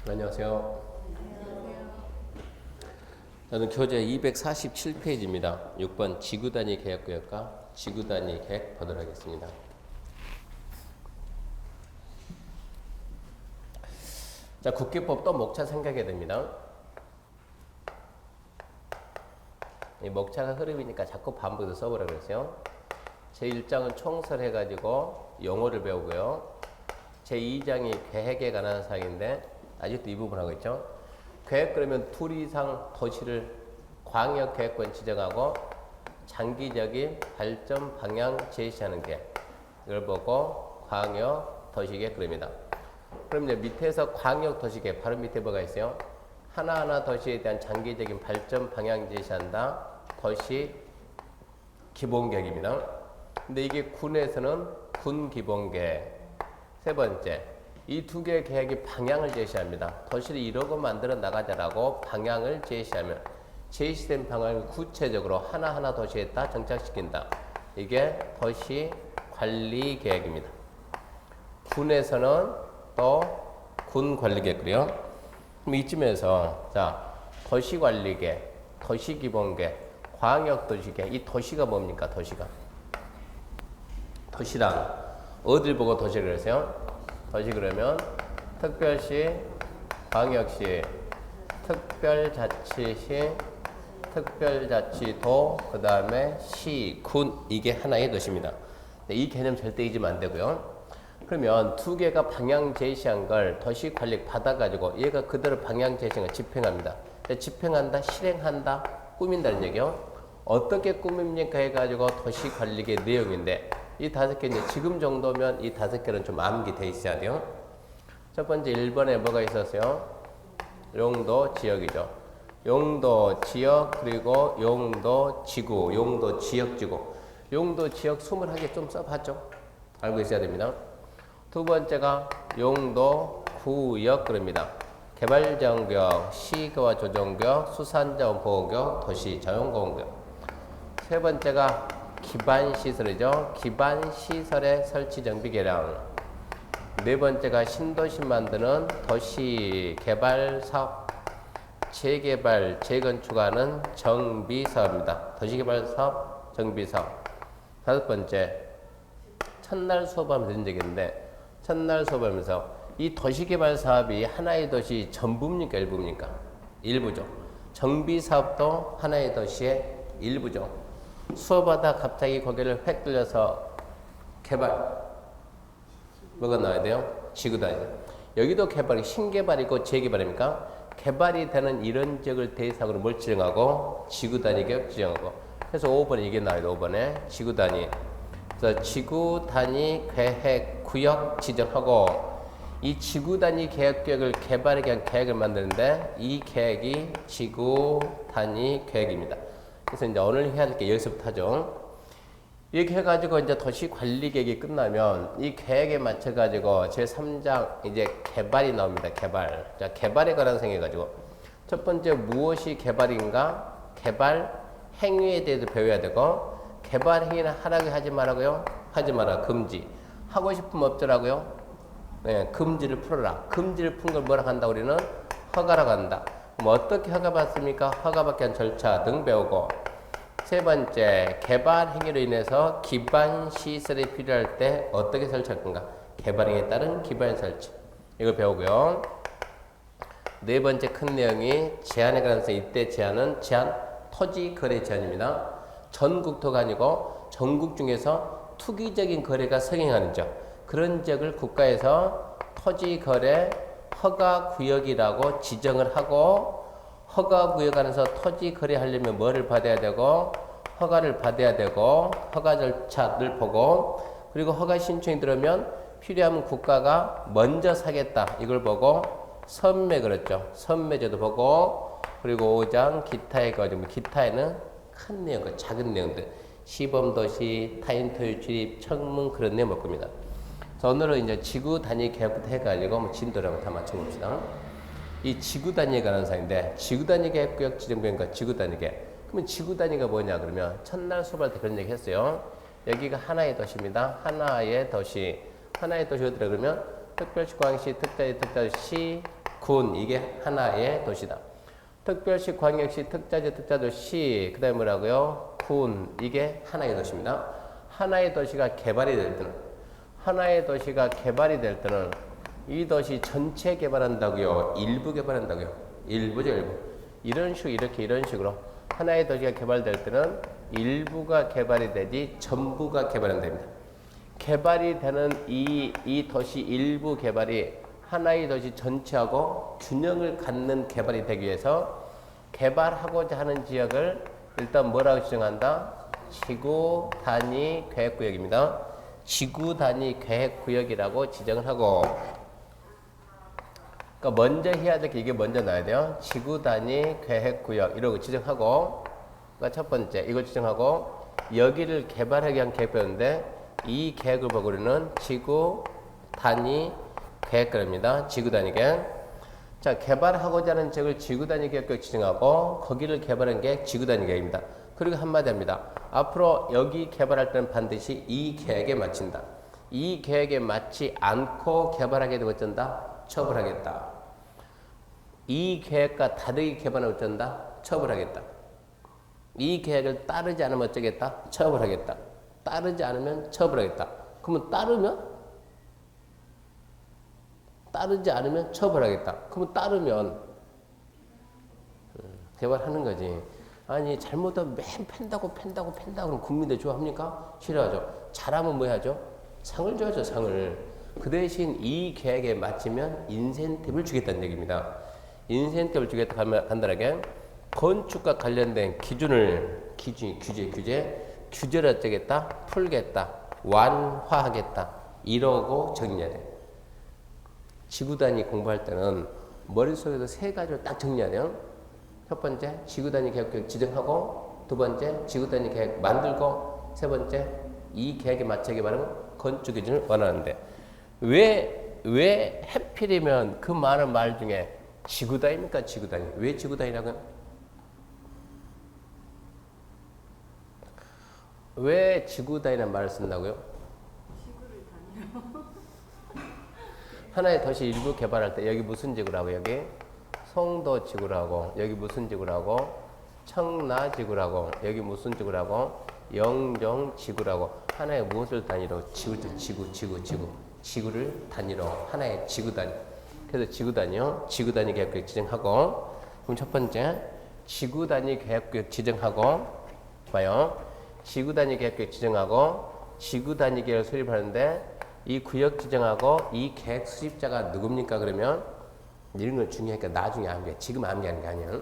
안녕하세요. 저는 교재 247페이지입니다. 6번 지구단위 계획구역과 지구단위 계획 보도록 하겠습니다. 자, 국기법도 목차 생각해야 됩니다. 이 목차가 흐름이니까 자꾸 반복해서 써보라고 그랬어요. 제1장은 총설해가지고 용어를 배우고요. 제2장이 계획에 관한 사항인데 아직도 이 부분 하고 있죠. 계획 그러면 둘 이상 도시를 광역 계획권 지정하고 장기적인 발전 방향 제시하는 게 이걸 보고 광역 도시 계획 그럽니다. 그럼 이제 밑에서 광역 도시 계획 바로 밑에 뭐가 있어요? 하나하나 도시에 대한 장기적인 발전 방향 제시한다. 도시 기본 계획입니다. 근데 이게 군에서는 군 기본 계획. 세 번째, 이 두 개의 계획이 방향을 제시합니다. 도시를 이러고 만들어 나가자라고 방향을 제시하면 제시된 방향을 구체적으로 하나하나 도시에다 정착시킨다. 이게 도시 관리 계획입니다. 군에서는 또 군 관리 계획이요. 그럼 이쯤에서 자, 도시 관리 계획, 도시 기본 계획, 광역 도시 계획. 이 도시가 뭡니까? 도시랑 어딜 보고 도시를 그랬어요? 도시 그러면 특별시, 광역시, 특별자치시, 특별자치도, 그 다음에 시, 군, 이게 하나의 도시입니다. 이 개념 절대 잊으면 안 되고요. 그러면 두 개가 방향 제시한 걸 도시 관리 받아가지고 얘가 그대로 방향 제시한 걸 집행합니다. 집행한다, 실행한다, 꾸민다는 얘기요. 어떻게 꾸밉니까 해가지고 도시 관리의 내용인데 이 다섯 개 이제 지금 정도면 이 다섯 개는 좀 암기돼 있어야 돼요. 첫 번째 1번에 뭐가 있었어요? 용도 지역이죠. 용도 지역 그리고 용도 지구, 용도 지역 지구. 용도 지역 21개 좀 써봤죠? 알고 있어야 됩니다. 두 번째가 용도 구역 그럽니다. 개발지원구역, 시거와 조정구역, 수산자원 보호구역, 도시자연공원구역. 세 번째가 기반시설이죠. 기반시설의 설치 정비 개량. 네 번째가 신도시 만드는 도시개발사업, 재개발, 재건축하는 정비사업입니다. 도시개발사업, 정비사업. 다섯 번째, 첫날 수업하면서 들은 적이 있는데 첫날 수업하면서 이 도시개발사업이 하나의 도시 전부입니까? 일부입니까? 일부죠. 정비사업도 하나의 도시의 일부죠. 수업하다 갑자기 고개를 획 돌려서 개발 뭐가 나와야 돼요? 지구단위. 여기도 개발이 신개발이고 재개발입니까? 개발이 되는 이런 지역을 대상으로 뭘 지정하고 지구단위 계획 지정하고. 그래서 5번에 이게 나와요. 5번에 지구단위. 그래서 지구단위 계획 구역 지정하고 이 지구단위 계획을 개발에 대한 계획을 만드는데 이 계획이 지구단위 계획입니다. 그래서 이제 오늘 해야 될 게 여기서부터 하죠. 이렇게 해가지고 이제 도시 관리 계획이 끝나면 이 계획에 맞춰가지고 제3장 이제 개발이 나옵니다. 개발. 자, 개발에 관한 생각해가지고 첫 번째 무엇이 개발인가? 개발 행위에 대해서 배워야 되고 개발 행위는 하라고 하지 말라고요? 하지 마라. 금지. 하고 싶으면 어쩌라고요? 네, 금지를 풀어라. 금지를 푼 걸 뭐라 한다? 우리는 허가라고 한다. 그럼 어떻게 허가 받습니까? 허가받기 위한 절차 등 배우고. 세 번째, 개발 행위로 인해서 기반 시설이 필요할 때 어떻게 설치할 건가? 개발 행위에 따른 기반 설치. 이걸 배우고요. 네 번째 큰 내용이 제한에 관해서 이때 제한은 토지 거래 제한입니다. 전국토가 아니고 전국 중에서 투기적인 거래가 성행하는 지역. 그런 지역을 국가에서 토지 거래 허가 구역이라고 지정을 하고 허가 구역 안에서 토지 거래하려면 뭐를 받아야 되고 허가를 받아야 되고 허가 절차를 보고 그리고 허가 신청이 들어오면 필요하면 국가가 먼저 사겠다 이걸 보고 선매 그랬죠. 선매제도 보고 그리고 5장 기타의 과정 기타에는 큰 내용, 작은 내용들 시범도시, 타인토유 출입, 청문 그런 내용 볼 겁니다. 자, 오늘은 이제 지구 단위 계획부터 해가지고 진도를 한번 다 맞춰봅시다. 이 지구 단위에 관한 사항인데 지구 단위 계획구역 지정변과 지구 단위 계획. 그러면 지구 단위가 뭐냐 그러면 첫날 수업할 때 그런 얘기 했어요. 여기가 하나의 도시입니다. 하나의 도시. 하나의 도시 어디라 그러면 특별시, 광시, 특자시, 군 이게 하나의 도시다. 특별시, 광역시, 특자지, 특자도시 그다음에 뭐라고요? 군 이게 하나의 도시입니다. 하나의 도시가 개발이 될 때는 이 도시 전체 개발한다고요? 일부 개발한다고요? 일부죠, 일부. 이런 식으로 하나의 도시가 개발될 때는 일부가 개발이 되지 전부가 개발은 됩니다. 개발이 되는 이 도시 일부 개발이 하나의 도시 전체하고 균형을 갖는 개발이 되기 위해서 개발하고자 하는 지역을 일단 뭐라고 지정한다? 지구 단위 계획구역입니다. 지구 단위 계획구역이라고 지정을 하고, 그러니까 먼저 해야 될 게 이게 먼저 나와야 돼요. 지구 단위 계획구역 이러고 지정하고, 그러니까 첫 번째 이걸 지정하고 여기를 개발하기 위한 계획표인데 이 계획을 보고 우리는 지구 단위 계획입니다. 지구 단위 계획. 자, 개발하고자 하는 지역을 지구 단위 계획 지정하고 거기를 개발한 게 지구 단위 계획입니다. 그리고 한마디 합니다. 앞으로 여기 개발할 때는 반드시 이 계획에 맞춘다. 이 계획에 맞지 않고 개발하게 되면 어쩐다? 처벌하겠다. 이 계획과 다르게 개발하면 어쩐다? 처벌하겠다. 이 계획을 따르지 않으면 어쩌겠다? 처벌하겠다. 따르지 않으면 처벌하겠다. 그러면 따르지 않으면 처벌하겠다. 그러면 따르면 개발하는 거지. 아니 잘못하면 맨 팬다고 그럼 국민들 좋아합니까? 싫어하죠. 잘하면 뭐 해야죠? 상을 줘야죠. 상을. 그 대신 이 계획에 맞추면 인센티브를 주겠다는 얘기입니다. 인센티브를 주겠다 간단하게 건축과 관련된 규제를 어쩌겠다? 풀겠다. 완화하겠다. 이러고 정리해야 돼. 지구 단위 공부할 때는 머릿속에서 세 가지를 딱 정리해야 돼요. 첫 번째, 지구 단위 계획 지정하고, 두 번째, 지구 단위 계획 만들고, 세 번째, 이 계획에 맞춰 개발하는 건축 기준을 원하는데 왜 하필이면 그 많은 말 중에 지구 단위입니까? 지구 단위. 왜 지구 단위라고요? 왜 지구 단위라는 말을 쓴다고요? 지구를 단위로. 하나의 도시 일부 개발할 때 여기 무슨 지구라고? 여기 송도 지구라고. 여기 무슨 지구라고? 청라 지구라고. 여기 무슨 지구라고? 영종 지구라고. 하나의 무엇을 단위로? 지구를 단위로 하나의 지구 단위. 그래서 지구 단위요. 지구 단위 계획구역 지정하고. 그럼 첫 번째 지구 단위 계획구역 지정하고 봐요. 지구 단위 계획구역 지정하고 지구 단위 계획을 수립하는데 이 구역 지정하고 이 계획 수립자가 누굽니까? 그러면 이런 건 중요하니까 나중에 암기해. 지금 암기하는 게 아니에요.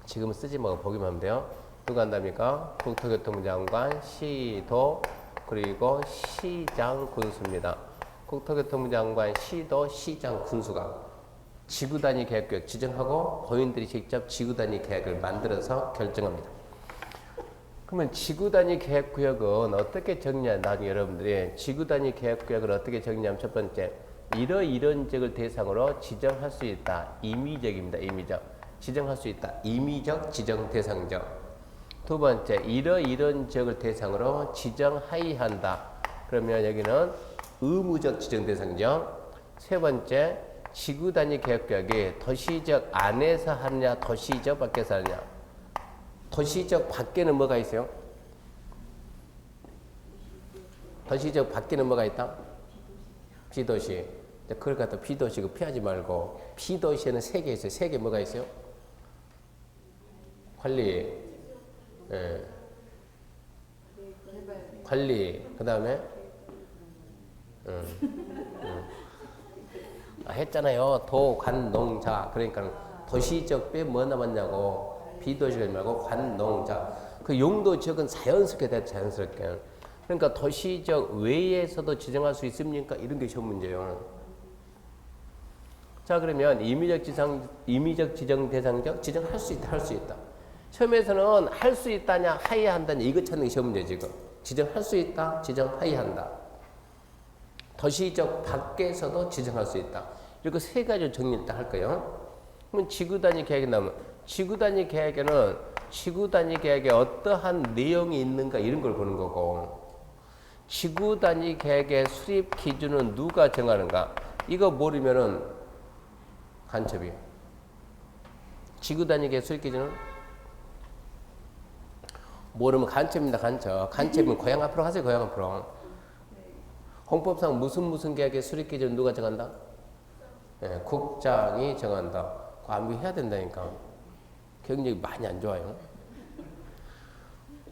지금은 쓰지 말고 보기만 하면 돼요. 누가 한답니까? 국토교통부 장관, 시도, 그리고 시장, 군수입니다. 국토교통부 장관, 시도, 시장, 군수가 지구 단위 계획구역 지정하고 본인들이 직접 지구 단위 계획을 만들어서 결정합니다. 그러면 지구 단위 계획구역은 어떻게 정리하냐? 나중에 여러분들이 지구 단위 계획구역을 어떻게 정리하면 첫 번째, 이런 지역을 대상으로 지정할 수 있다. 임의적입니다. 임의적. 지정할 수 있다. 임의적, 지정 대상적. 두 번째, 이런 지역을 대상으로 지정하여한다. 그러면 여기는 의무적 지정 대상적. 세 번째, 지구 단위 계획구역이 도시적 안에서 하느냐, 도시적 밖에서 하느냐. 도시적 밖에는 뭐가 있어요? 도시적 밖에는 뭐가 있다? 비도시. 그걸 갖다 비도시고 피하지 말고, 비도시에는 세 개 있어요. 세 개 뭐가 있어요? 관리, 관리, 그 다음에 했잖아요. 도, 관, 농, 자. 그러니까 도시적 빼 뭐 남았냐고. 비도시가 말고 관, 농, 자. 그 용도 지역은 자연스럽게 돼, 자연스럽게. 그러니까 도시적 외에서도 지정할 수 있습니까? 이런 게 시험 문제예요. 자, 그러면 임의적 지정 대상적 지정할 수 있다, 할 수 있다. 시험에서는 할 수 있다냐, 하여야 한다냐 이거 찾는 게 시험 문제 지금. 지정할 수 있다, 지정하여야 한다. 도시적 밖에서도 지정할 수 있다. 이렇게 세 가지를 정리를 할 거예요. 그러면 지구 단위 계획이 나오면 지구 단위 계획에는 지구 단위 계획에 어떠한 내용이 있는가 이런 걸 보는 거고, 지구 단위 계획의 수립 기준은 누가 정하는가? 이거 모르면은 간첩이에요. 지구 단위 계획 수립 기준은 모르면 간첩입니다. 간첩. 간첩이면 고향 앞으로 가세요. 고향 앞으로. 헌법상 무슨 계획의 수립 기준 누가 정한다? 네, 국장이 정한다. 그거 암기해야 된다니까. 경력이 많이 안 좋아요.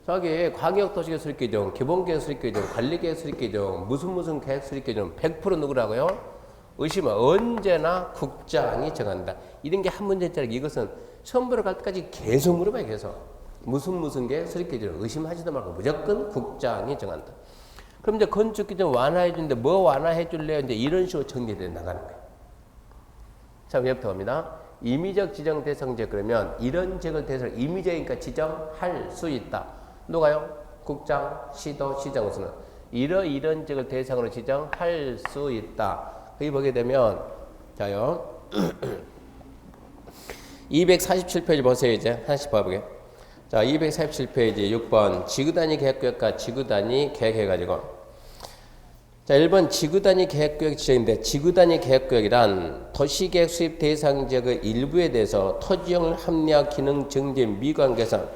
저기 광역도시계획 수립 기준, 기본계획 수립 기준, 관리계획 수립 기준, 무슨 계획 수립 기준 100% 누구라고요? 의심은 언제나 국장이 정한다. 이런 게 한 문제짜리. 이것은 시험 보러 갈 때까지 계속 물어봐요. 계속. 무슨 계획 수립 기준 의심하지도 말고 무조건 국장이 정한다. 그럼 이제 건축 기준 완화해 주는데 뭐 완화해 줄래요? 이제 이런 식으로 정리돼 나가는 거예요. 자, 이제부터 갑니다. 임의적 지정 대상 지역. 그러면 이런 지역을 대상 임의적이니까 지정할 수 있다. 누가요? 국장, 시도, 시정수는 이런 지역을 대상으로 지정할 수 있다. 여기 보게 되면 자요. 247페이지 보세요. 이제 하나씩 봐보게. 자, 247페이지 6번 지구단위 계획구역과 지구단위 계획해가지고 자, 1번 지구단위 계획구역 지정인데 지구단위 계획구역이란 도시계획 수립 대상 지역의 일부에 대해서 토지용 합리화 기능 증진 미관 개선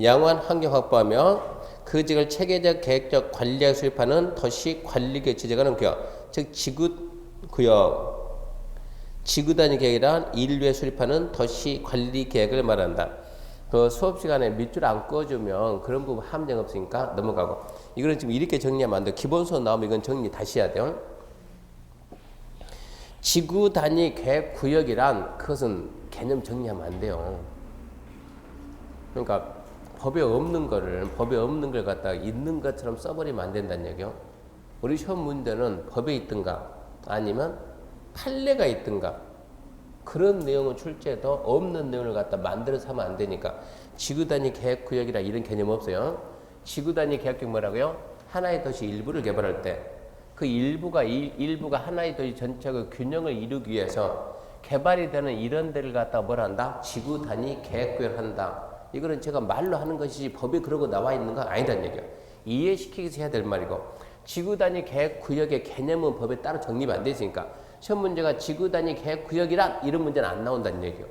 양호한 환경 확보하며 그 지역을 체계적 계획적 관리하여 수립하는 도시관리계획 지정하는 구역 즉 지구구역 지구단위 계획이란 인류에 수립하는 도시관리계획을 말한다. 그 수업 시간에 밑줄 안 꺼주면 그런 부분 함정 없으니까 넘어가고 이거는 지금 이렇게 정리하면 안 돼요. 기본 수업 나오면 이건 정리 다시 해야 돼요. 지구 단위 계획 구역이란 그것은 개념 정리하면 안 돼요. 그러니까 법에 없는 걸 갖다가 있는 것처럼 써버리면 안 된다는 얘기요. 우리 시험 문제는 법에 있든가 아니면 판례가 있든가 그런 내용은 출제해도 없는 내용을 갖다 만들어서 하면 안 되니까 지구단위 계획구역이라 이런 개념 없어요. 지구단위 계획구역 뭐라고요? 하나의 도시 일부를 개발할 때 그 일부가 하나의 도시 전체의 균형을 이루기 위해서 개발이 되는 이런 데를 갖다가 뭘 한다? 지구단위 계획구역을 한다. 이거는 제가 말로 하는 것이지 법에 그러고 나와 있는 건 아니다는 얘기예요. 이해시키기 위해서 해야 될 말이고 지구단위 계획구역의 개념은 법에 따로 정립이 안 돼 있으니까 시험 문제가 지구단위 계획구역이란 이런 문제는 안 나온다는 얘기예요.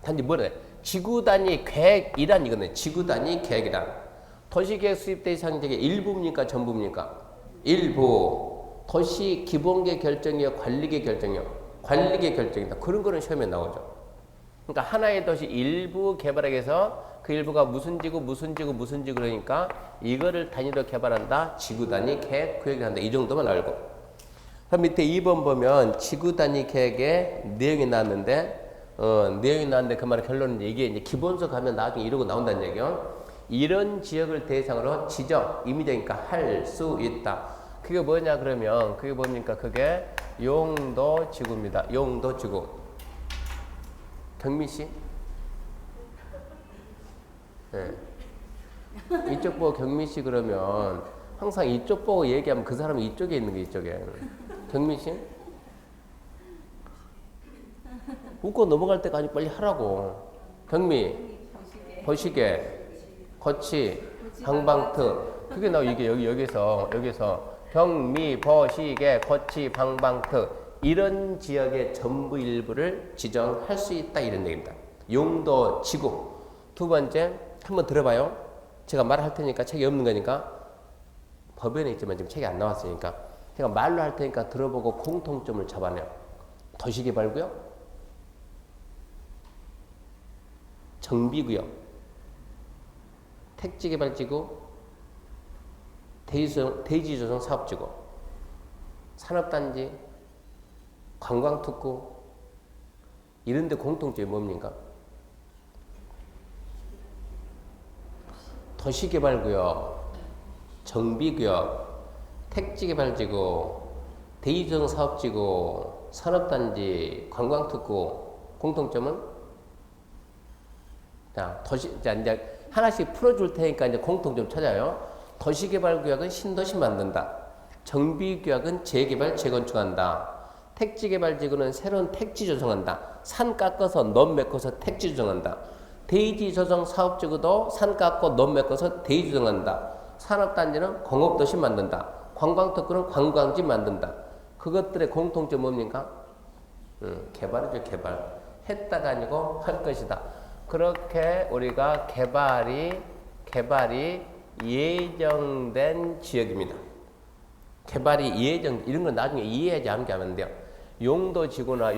단지 뭐래? 지구단위 계획이란 이거네. 지구단위 계획이란 도시계획 수립 대상 지역의 일부입니까? 전부입니까? 일부. 도시 기본계획 결정이요? 관리계획 결정이요? 관리계획 결정이다. 그런 거는 시험에 나오죠. 그러니까 하나의 도시 일부 개발하기 위해서 그 일부가 무슨 지구 그러니까 이거를 단위로 개발한다. 지구단위 계획구역이 한다. 이 정도만 알고. 그럼 밑에 2번 보면 지구 단위 계획에 내용이 나왔는데 그 말의 결론은 이게 이제 기본서 가면 나중에 이러고 나온다는 얘기요. 이런 지역을 대상으로 지정 임의적이니까 할 수 있다. 그게 뭐냐 그러면 그게 뭡니까? 그게 용도 지구입니다. 용도 지구. 경민 씨? 네. 이쪽 보고 경민 씨 그러면 항상 이쪽 보고 얘기하면 그 사람이 이쪽에 있는 게 이쪽에. 경민 씨? 웃고 넘어갈 때까지 빨리 하라고. 경미, 거시계, 거치, 방방특. 그게 나 이게 여기서 경미, 거시계, 거치, 방방특 이런 지역의 전부 일부를 지정할 수 있다 이런 얘기입니다. 용도 지구. 두 번째 한번 들어봐요. 제가 말할 테니까 책이 없는 거니까 법에는 있지만 지금 책이 안 나왔으니까. 제가 말로 할 테니까 들어보고 공통점을 잡아내요. 도시개발구역, 정비구역, 택지개발지구, 대지조성 사업지구, 산업단지, 관광특구 이런 데 공통점이 뭡니까? 도시개발구역, 정비구역, 택지개발지구, 대지조성 사업지구, 산업단지, 관광특구 공통점은 자 이제 하나씩 풀어줄 테니까 이제 공통점 찾아요. 도시개발구역은 신도시 만든다. 정비구역은 재개발 재건축한다. 택지개발지구는 새로운 택지 조성한다. 산 깎아서 넘 메꿔서 택지 조성한다. 대지조성 사업지구도 산 깎고 넘 메꿔서 대지 조성한다. 산업단지는 공업도시 만든다. 관광특구는 관광지 만든다. 그것들의 공통점 뭡니까? 개발이죠, 개발. 했다가 아니고 할 것이다. 그렇게 우리가 개발이 예정된 지역입니다. 개발이 이런 건 나중에 이해하지 않게 하면 돼요. 용도지구나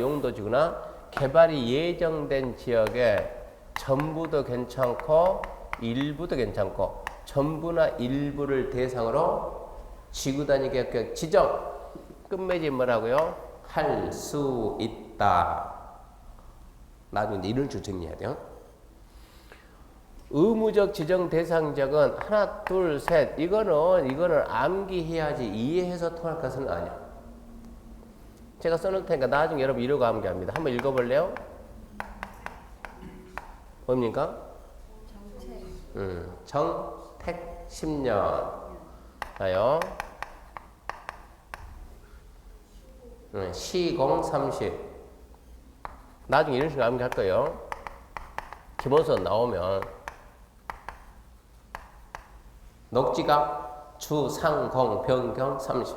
개발이 예정된 지역에 전부도 괜찮고 일부도 괜찮고 전부나 일부를 대상으로 지구단위 계획 지정 끝맺이 뭐라고요? 할 수 있다. 나중에 이제 이런 줄 정리해야 돼요. 의무적 지정 대상 지역은 하나, 둘, 셋. 이거는 암기해야지 이해해서 통할 것은 아니야. 제가 써놓을 테니까 나중에 여러분 이러고 암기합니다. 한번 읽어볼래요? 뭡니까? 정택 10년. 자요. 시공 30. 나중에 이런 식으로 암기할 거예요. 기본서 나오면 녹지가 주, 상, 공, 변경 30.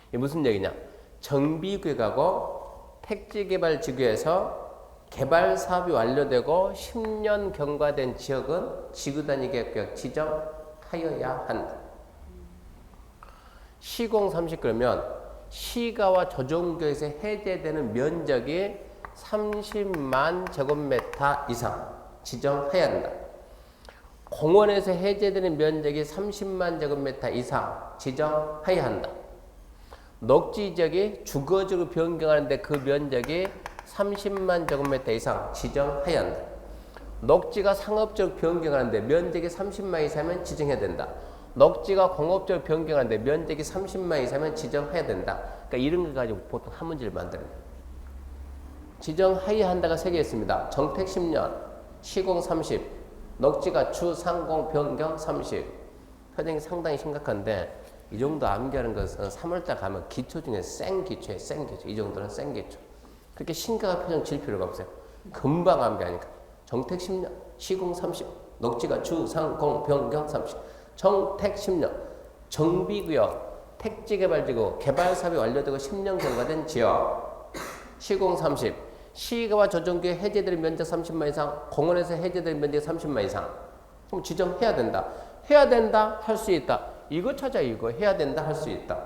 이게 무슨 얘기냐? 정비구역하고 택지개발지구에서 개발 사업이 완료되고 10년 경과된 지역은 지구단위 계획 지정하여야 한다. 시공 30 그러면 시가와 조정구역에서 해제되는 면적이 30만 제곱미터 이상 지정해야 한다. 공원에서 해제되는 면적이 30만 제곱미터 이상 지정해야 한다. 녹지 지역이 주거지로 변경하는데 그 면적이 30만 제곱미터 이상 지정해야 한다. 녹지가 상업적으로 변경하는데 면적이 30만 이상이면 지정해야 된다. 녹지가 공업적으로 변경하는데 면적이 30만 이상이면 지정해야 된다. 그러니까 이런 거 가지고 보통 한 문제를 만드는 거예요. 지정해야 한다가 3개 있습니다. 정택 10년, 시공 30, 녹지가 주, 상, 공, 변경 30. 표정이 상당히 심각한데 이 정도 암기하는 것은 3월달 가면 기초 중에 생기초예요. 생기초. 이 정도는 생기초. 그렇게 심각한 표정 질 필요가 없어요. 금방 암기하니까. 정택 10년, 시공 30, 녹지가 주, 상, 공, 변경 30. 정택 10년, 정비구역, 택지개발지구, 개발사업이 완료되고 10년 경과된 지역. 시공 30, 시가와 조정구역 해제될 면적 30만 이상, 공원에서 해제될 면적 30만 이상. 그럼 지정해야 된다. 해야 된다, 할 수 있다. 이거 찾아 이거. 해야 된다, 할 수 있다.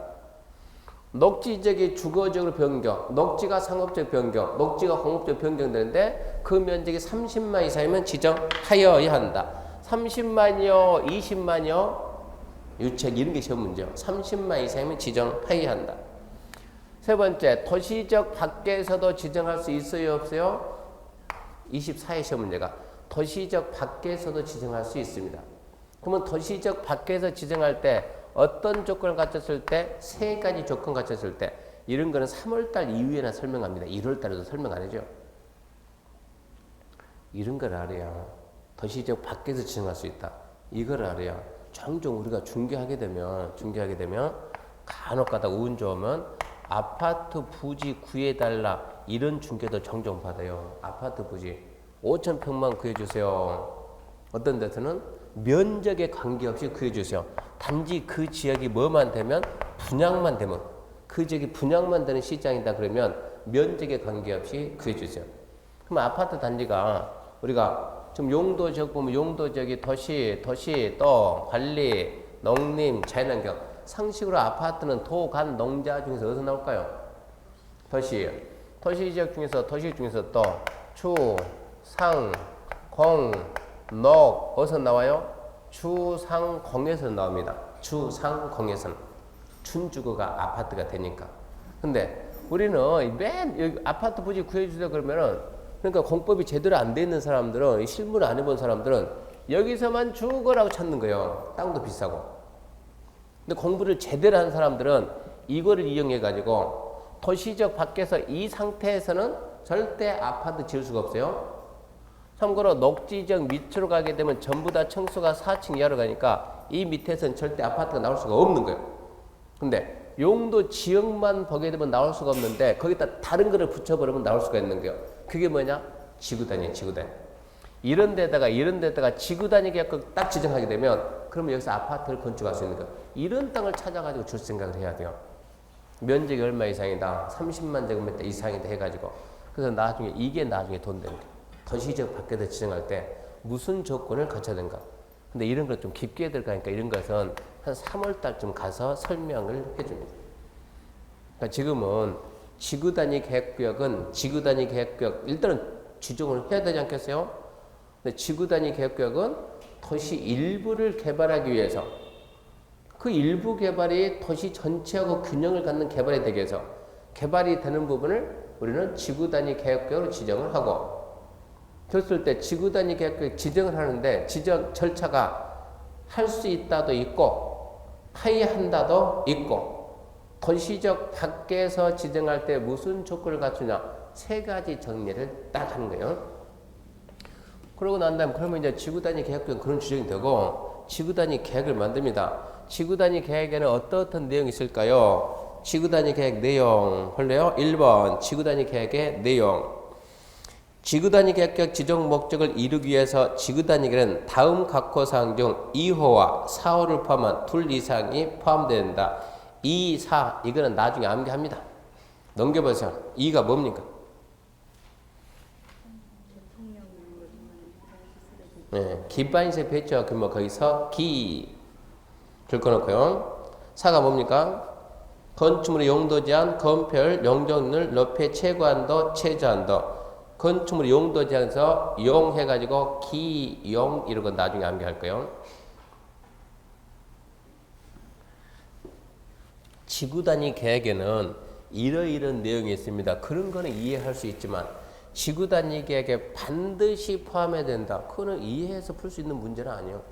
녹지 지역이 주거적으로 변경, 녹지가 상업적 변경, 녹지가 공업적 변경되는데 그 면적이 30만 이상이면 지정하여야 한다. 30만이요, 20만이요, 유책 이런 게 시험 문제요. 30만 이상이면 지정해야 한다. 세 번째, 도시적 밖에서도 지정할 수 있어요, 없어요? 24회 시험 문제가 도시적 밖에서도 지정할 수 있습니다. 그러면 도시적 밖에서 지정할 때 어떤 조건을 갖췄을 때, 3가지 조건 갖췄을 때, 이런 거는 3월달 이후에나 설명합니다. 1월달에도 설명 안 해줘. 이런 걸 알아야 도시적 밖에서 지정할 수 있다. 이걸 알아야 종종 우리가 중개하게 되면 간혹 가다 운 좋으면 아파트 부지 구해달라 이런 중개도 종종 받아요. 아파트 부지 5,000평만 구해주세요. 어떤 데서는 면적에 관계없이 구해주세요. 단지 그 지역이 뭐만 되면 분양만 되면 그 지역이 분양만 되는 시장이다 그러면 면적에 관계없이 구해주세요. 그럼 아파트 단지가 우리가 좀 용도 지역 보면 용도 지역이 도시 또 관리 농림 자연환경 상식으로 아파트는 도, 간, 농자 중에서 어디서 나올까요? 도시 지역 중에서 또 주, 상, 공, 녹 어디서 나와요? 주, 상, 공에서 나옵니다. 주, 상, 공에서는 준주거가 아파트가 되니까. 근데 우리는 맨 여기 아파트 부지 구해주세요 그러면은 그러니까 공법이 제대로 안 돼 있는 사람들은 실무를 안 해본 사람들은 여기서만 주거라고 찾는 거예요. 땅도 비싸고. 근데 공부를 제대로 한 사람들은 이거를 이용해 가지고 도시적 밖에서 이 상태에서는 절대 아파트 지을 수가 없어요. 참고로 녹지적 밑으로 가게 되면 전부 다 층수가 4층 이하로 가니까 이 밑에서는 절대 아파트가 나올 수가 없는 거예요. 근데 용도 지역만 보게 되면 나올 수가 없는데 거기다 다른 거를 붙여버리면 나올 수가 있는 거예요. 그게 뭐냐? 지구단위. 이런 데다가 지구단위 계획을 딱 지정하게 되면 그러면 여기서 아파트를 건축할 수 있는 거예요. 이런 땅을 찾아가지고 줄 생각을 해야 돼요. 면적이 얼마 이상이다. 30만 제곱미터 이상이다 해가지고. 그래서 나중에 이게 나중에 돈 되는 거예요. 도시적 밖에서 지정할 때 무슨 조건을 갖춰야 되는가. 근데 이런 걸 좀 깊게 들어가니까 이런 것은 한 3월 달쯤 가서 설명을 해줍니다. 그러니까 지금은 지구 단위 계획구역은 지구 단위 계획구역 일단은 지정을 해야 되지 않겠어요? 근데 지구 단위 계획구역은 도시 일부를 개발하기 위해서 그 일부 개발이 도시 전체하고 균형을 갖는 개발이 되기 위해서 개발이 되는 부분을 우리는 지구 단위 계획구역으로 지정을 하고 그랬을 때 지구 단위 계획구역 지정을 하는데 지정 절차가 할 수 있다도 있고 하이한다도 있고 도시적 밖에서 지정할 때 무슨 조건을 갖추냐 세 가지 정리를 딱 하는 거예요. 그러고 난 다음에 그러면 이제 지구 단위 계획구역은 그런 지정이 되고 지구 단위 계획을 만듭니다. 지구 단위 계획에는 어떤 내용이 있을까요? 지구 단위 계획 내용 볼래요? 1번 지구 단위 계획의 내용. 지구 단위 계획 지정 목적을 이루기 위해서 지구 단위 계획은 다음 각호 사항 중 2호와 4호를 포함한 둘 이상이 포함된다. 2, 4 이거는 나중에 암기합니다. 넘겨보세요. 2가 뭡니까? 네, 기반시설 배치와 규모 거기서 기 긁어놓고요. 4가 뭡니까? 건축물의 용도 제한, 건폐율, 용적률, 높이 최고한도, 최저한도. 건축물의 용도 제한에서 용 해가지고 기용 이런 건 나중에 암기할 거예요. 지구 단위 계획에는 이러이런 내용이 있습니다. 그런 거는 이해할 수 있지만 지구 단위 계획에 반드시 포함해야 된다. 그거는 이해해서 풀 수 있는 문제는 아니에요.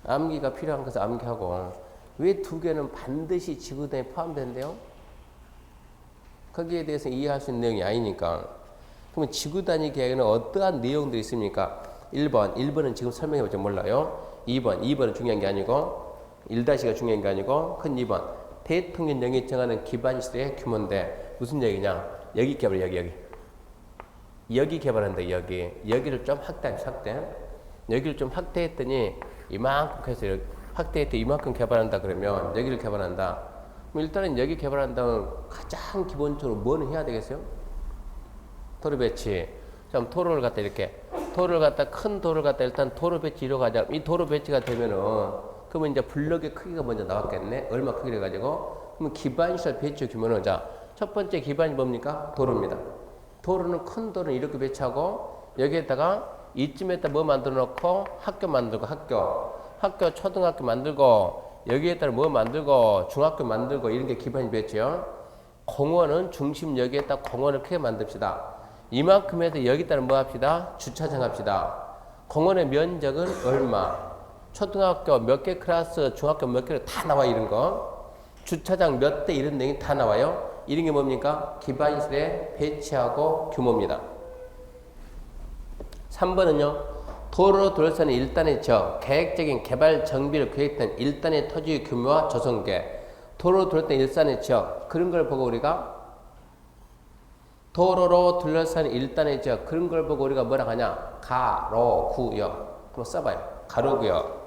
암기가 필요한 것을 암기하고 왜 두 개는 반드시 지구 단위에 포함된대요? 거기에 대해서 이해할 수 있는 내용이 아니니까. 그러면 지구 단위 계획에는 어떠한 내용들이 있습니까? 1번은 지금 설명해보자 몰라요. 2번은 중요한 게 아니고 1-가 중요한 게 아니고 큰 2번 대통령령이 정하는 기반시설의 규모인데 무슨 얘기냐? 여기 개발 여기 개발한다. 여기를 좀 확대 여기를 좀 확대했더니 이만큼 해서 확대했더니 이만큼 개발한다 그러면 여기를 개발한다. 일단은 여기 개발한다면 가장 기본적으로 뭐는 해야 되겠어요? 도로 배치. 그럼 도로를 갖다 큰 도로를 갖다 일단 도로 배치 이루어가자. 이 도로 배치가 되면은 그러면 이제 블럭의 크기가 먼저 나왔겠네. 얼마 크기를 가지고. 그러면 기반시설 배치 규모는 자, 첫 번째 기반이 뭡니까? 도로입니다. 도로는 큰 도로는 이렇게 배치하고 여기에다가 이쯤에다 뭐 만들어 놓고 학교 만들고 학교 초등학교 만들고 여기에 따라 뭐 만들고 중학교 만들고 이런 게 기반이 배치요. 공원은 중심 여기에다 공원을 크게 만듭시다. 이만큼 해서 여기 따라 뭐 합시다? 주차장 합시다. 공원의 면적은 얼마? 초등학교 몇 개 클래스, 중학교 몇 개를 다 나와 이런 거. 주차장 몇 대 이런 내용이 다 나와요. 이런 게 뭡니까? 기반시설의 배치하고 규모입니다. 3번은요. 도로 둘러싸는 일단의 지역, 계획적인 개발 정비를 계획된 일단의 토지 규모와 조성계, 도로 둘러싼 일단의 지역 그런 걸 보고 우리가 도로로 둘러싼 일단의 지역 그런 걸 보고 우리가 뭐라 하냐? 가로구역. 한번 써봐요. 가로구역.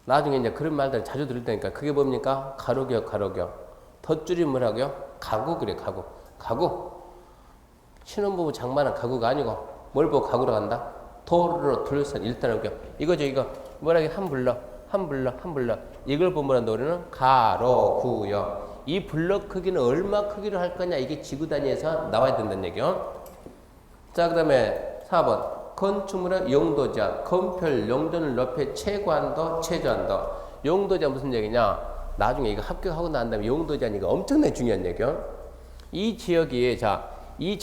나중에 이제 그런 말들 자주 들을 테니까 그게 뭡니까? 가로구역. 더 줄이면 뭐라고요? 가구 그래 가구. 신혼부부 장만한 가구가 아니고 뭘 보고 가구로 간다? 도로로 둘러싼 일단의 구역. 이거 뭐라고 한 블럭 이걸 보면 우리는 가로구역. 이 블럭 크기는 얼마 크기로 할 거냐 이게 지구 단위에서 나와야 된다는 얘기요. 자 그다음에 4번 건축물의 용도 제한, 건폐율, 용적률, 높이 최고한도, 최저한도. 용도 제한 무슨 얘기냐? 나중에 이거 합격하고 난 다음에 용도 제한 이거 엄청나게 중요한 얘기요. 이 지역이 이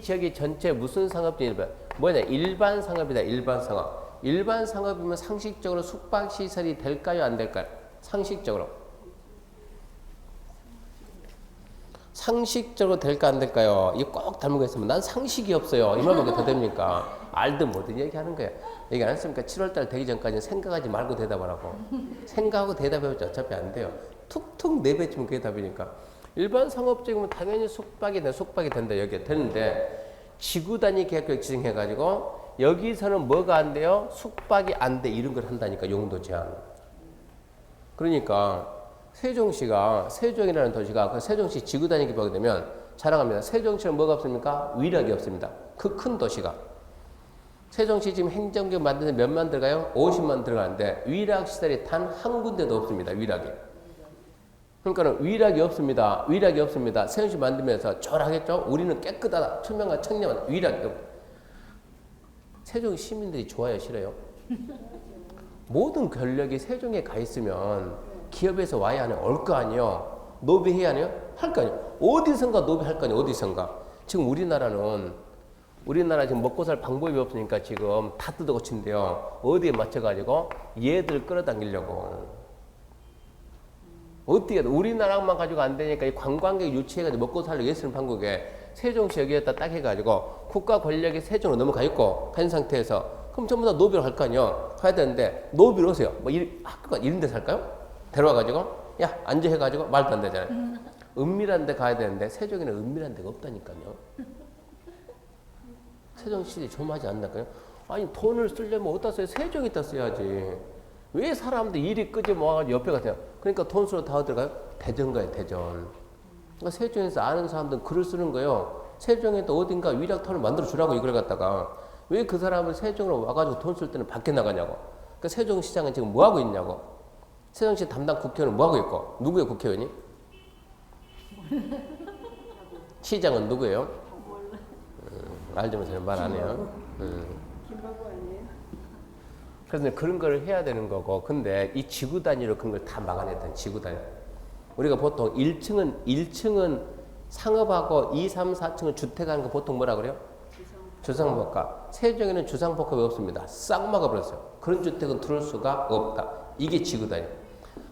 지역이 전체 무슨 상업지입니까? 뭐냐? 일반 상업이다. 일반 상업. 일반 상업이면 상식적으로 숙박시설이 될까요? 안 될까요? 상식적으로 될까 안 될까요? 이거 꼭 닮은 거 있으면 난 상식이 없어요. 이 말밖에 더 됩니까? 알든 뭐든 얘기하는 거예요. 얘기 안 했습니까? 7월달 되기 전까지는 생각하지 말고 대답하라고. 생각하고 대답해봤자 어차피 안 돼요. 툭툭 내뱉으면 그게 답이니까. 일반 상업적이면 당연히 숙박이 된다. 여기에 되는데 지구 단위 계획 지정해가지고 여기서는 뭐가 안 돼요? 숙박이 안 돼. 이런 걸 한다니까, 용도 제한. 그러니까 세종시가, 세종이라는 도시가 그 세종시 지구 단위기 보게 되면 자랑합니다. 세종시는 뭐가 없습니까? 위락이 없습니다. 그 큰 도시가. 세종시 지금 행정局만드는 몇만 들어가요? 50만 들어가는데 위락 시설이 단 한 군데도 없습니다. 위락이. 그러니까 위락이 없습니다. 위락이 없습니다. 세종시 만들면서 쫄하겠죠? 우리는 깨끗하다. 투명한 청렴한 위락이 없. 세종 시민들이 좋아요, 싫어요? 모든 권력이 세종에 가 있으면 기업에서 와야 하냐, 올 거 아니에요. 노비해야 하냐? 할 거 아니에요. 어디선가 노비할 거 아니에요. 어디선가. 지금 우리나라 지금 먹고 살 방법이 없으니까 지금 다 뜯어고친대요. 어디에 맞춰가지고 얘들 끌어당기려고. 어떻게 해도 우리나라만 가지고 안 되니까 이 관광객 유치해가지고 먹고 살려고 애쓰는 방법에 세종시 여기에다 딱 해가지고 국가 권력이 세종으로 넘어가 있고 한 상태에서 그럼 전부 다 노비로 할 거 아니에요. 가야 되는데 노비로 오세요. 뭐 학교가 이런 데 살까요? 데려와가지고 야 앉아 해가지고 말도 안 되잖아요. 은밀한 데 가야 되는데 세종에는 은밀한 데가 없다니까요. 세종시 좀 하지 않나요? 아니 돈을 쓰려면 어디다 써요? 세종에다 써야지. 왜 사람들 일이 끄지 모아가지고 옆에 가세요? 그러니까 돈 쓰러 다 어디 가요? 대전 가요, 대전. 그러니까 세종에서 아는 사람들은 글을 쓰는 거예요. 세종에도 어딘가 위락터를 만들어 주라고 이걸 갖다가. 왜 그 사람을 세종으로 와가지고 돈 쓸 때는 밖에 나가냐고. 그러니까 세종시장은 지금 뭐 하고 있냐고. 세종시 담당 국회의원은 뭐 하고 있고. 누구예요, 국회의원이? 시장은 누구예요? 알지면서 말 안 해요. 김바보 아니에요? 그래서 그런 걸 해야 되는 거고. 근데 이 지구 단위로 그런 걸 다 막아냈던 지구 단위. 우리가 보통 1층은 상업하고 2, 3, 4층은 주택하는 거 보통 뭐라 그래요? 주상복합. 세종에는 주상복합이 없습니다. 싹 막아버렸어요. 그런 주택은 들어올 수가 없다. 이게 지구 단위.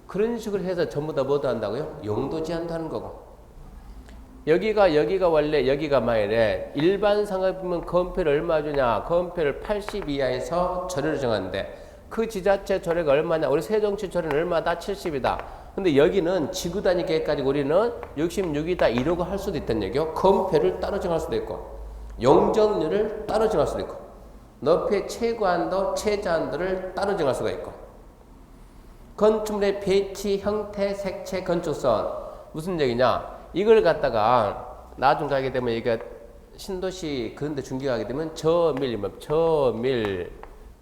그런 식으로 해서 전부 다 뭐도 한다고요? 용도 제한도 하는 거고. 여기가 원래 여기가 만일에 일반 상업이면 건폐를 얼마 주냐? 건폐를 80 이하에서 조례를 정하는데 그 지자체 조례가 얼마냐? 우리 세종시 조례는 얼마다? 70이다. 근데 여기는 지구 단위 계획까지 우리는 66이다 이러고 할 수도 있다는 얘기요. 건폐를 따로 정할 수도 있고 용적률을 따로 정할 수도 있고 높이 최고한도 최저한도를 따로 정할 수가 있고 건축물의 배치, 형태, 색채, 건축선 무슨 얘기냐? 이걸 갖다가 나중 가게 되면 이게 신도시 그런 데 중개하게 되면 저밀,